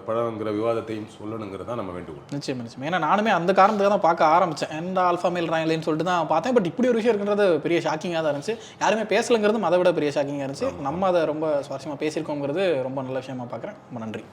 [SPEAKER 1] படம்ங்கிற விவாதத்தையும் சொல்லணுங்கிறதா நம்ம வேண்டுகோள்.
[SPEAKER 2] நிச்சயம். ஏன்னா நானுமே அந்த காரணத்துக்காக தான் பார்க்க ஆரம்பித்தேன். எந்த ஆல்ஃபா மேல் ராயலேன்னு சொல்லிட்டு தான் பார்த்தேன். பட் இப்படி ஒரு விஷயம் இருக்குன்றது பெரிய ஷாக்கிங்காக தான் இருந்துச்சு. யாருமே பேசலைங்கிறதும் அதை விட பெரிய ஷாக்கிங்காக இருந்துச்சு. நம்ம அதை ரொம்ப சுவாரஸ்யமாக பேசியிருக்கோங்கிறது ரொம்ப நல்ல விஷயமா பார்க்குறேன். ரொம்ப நன்றி.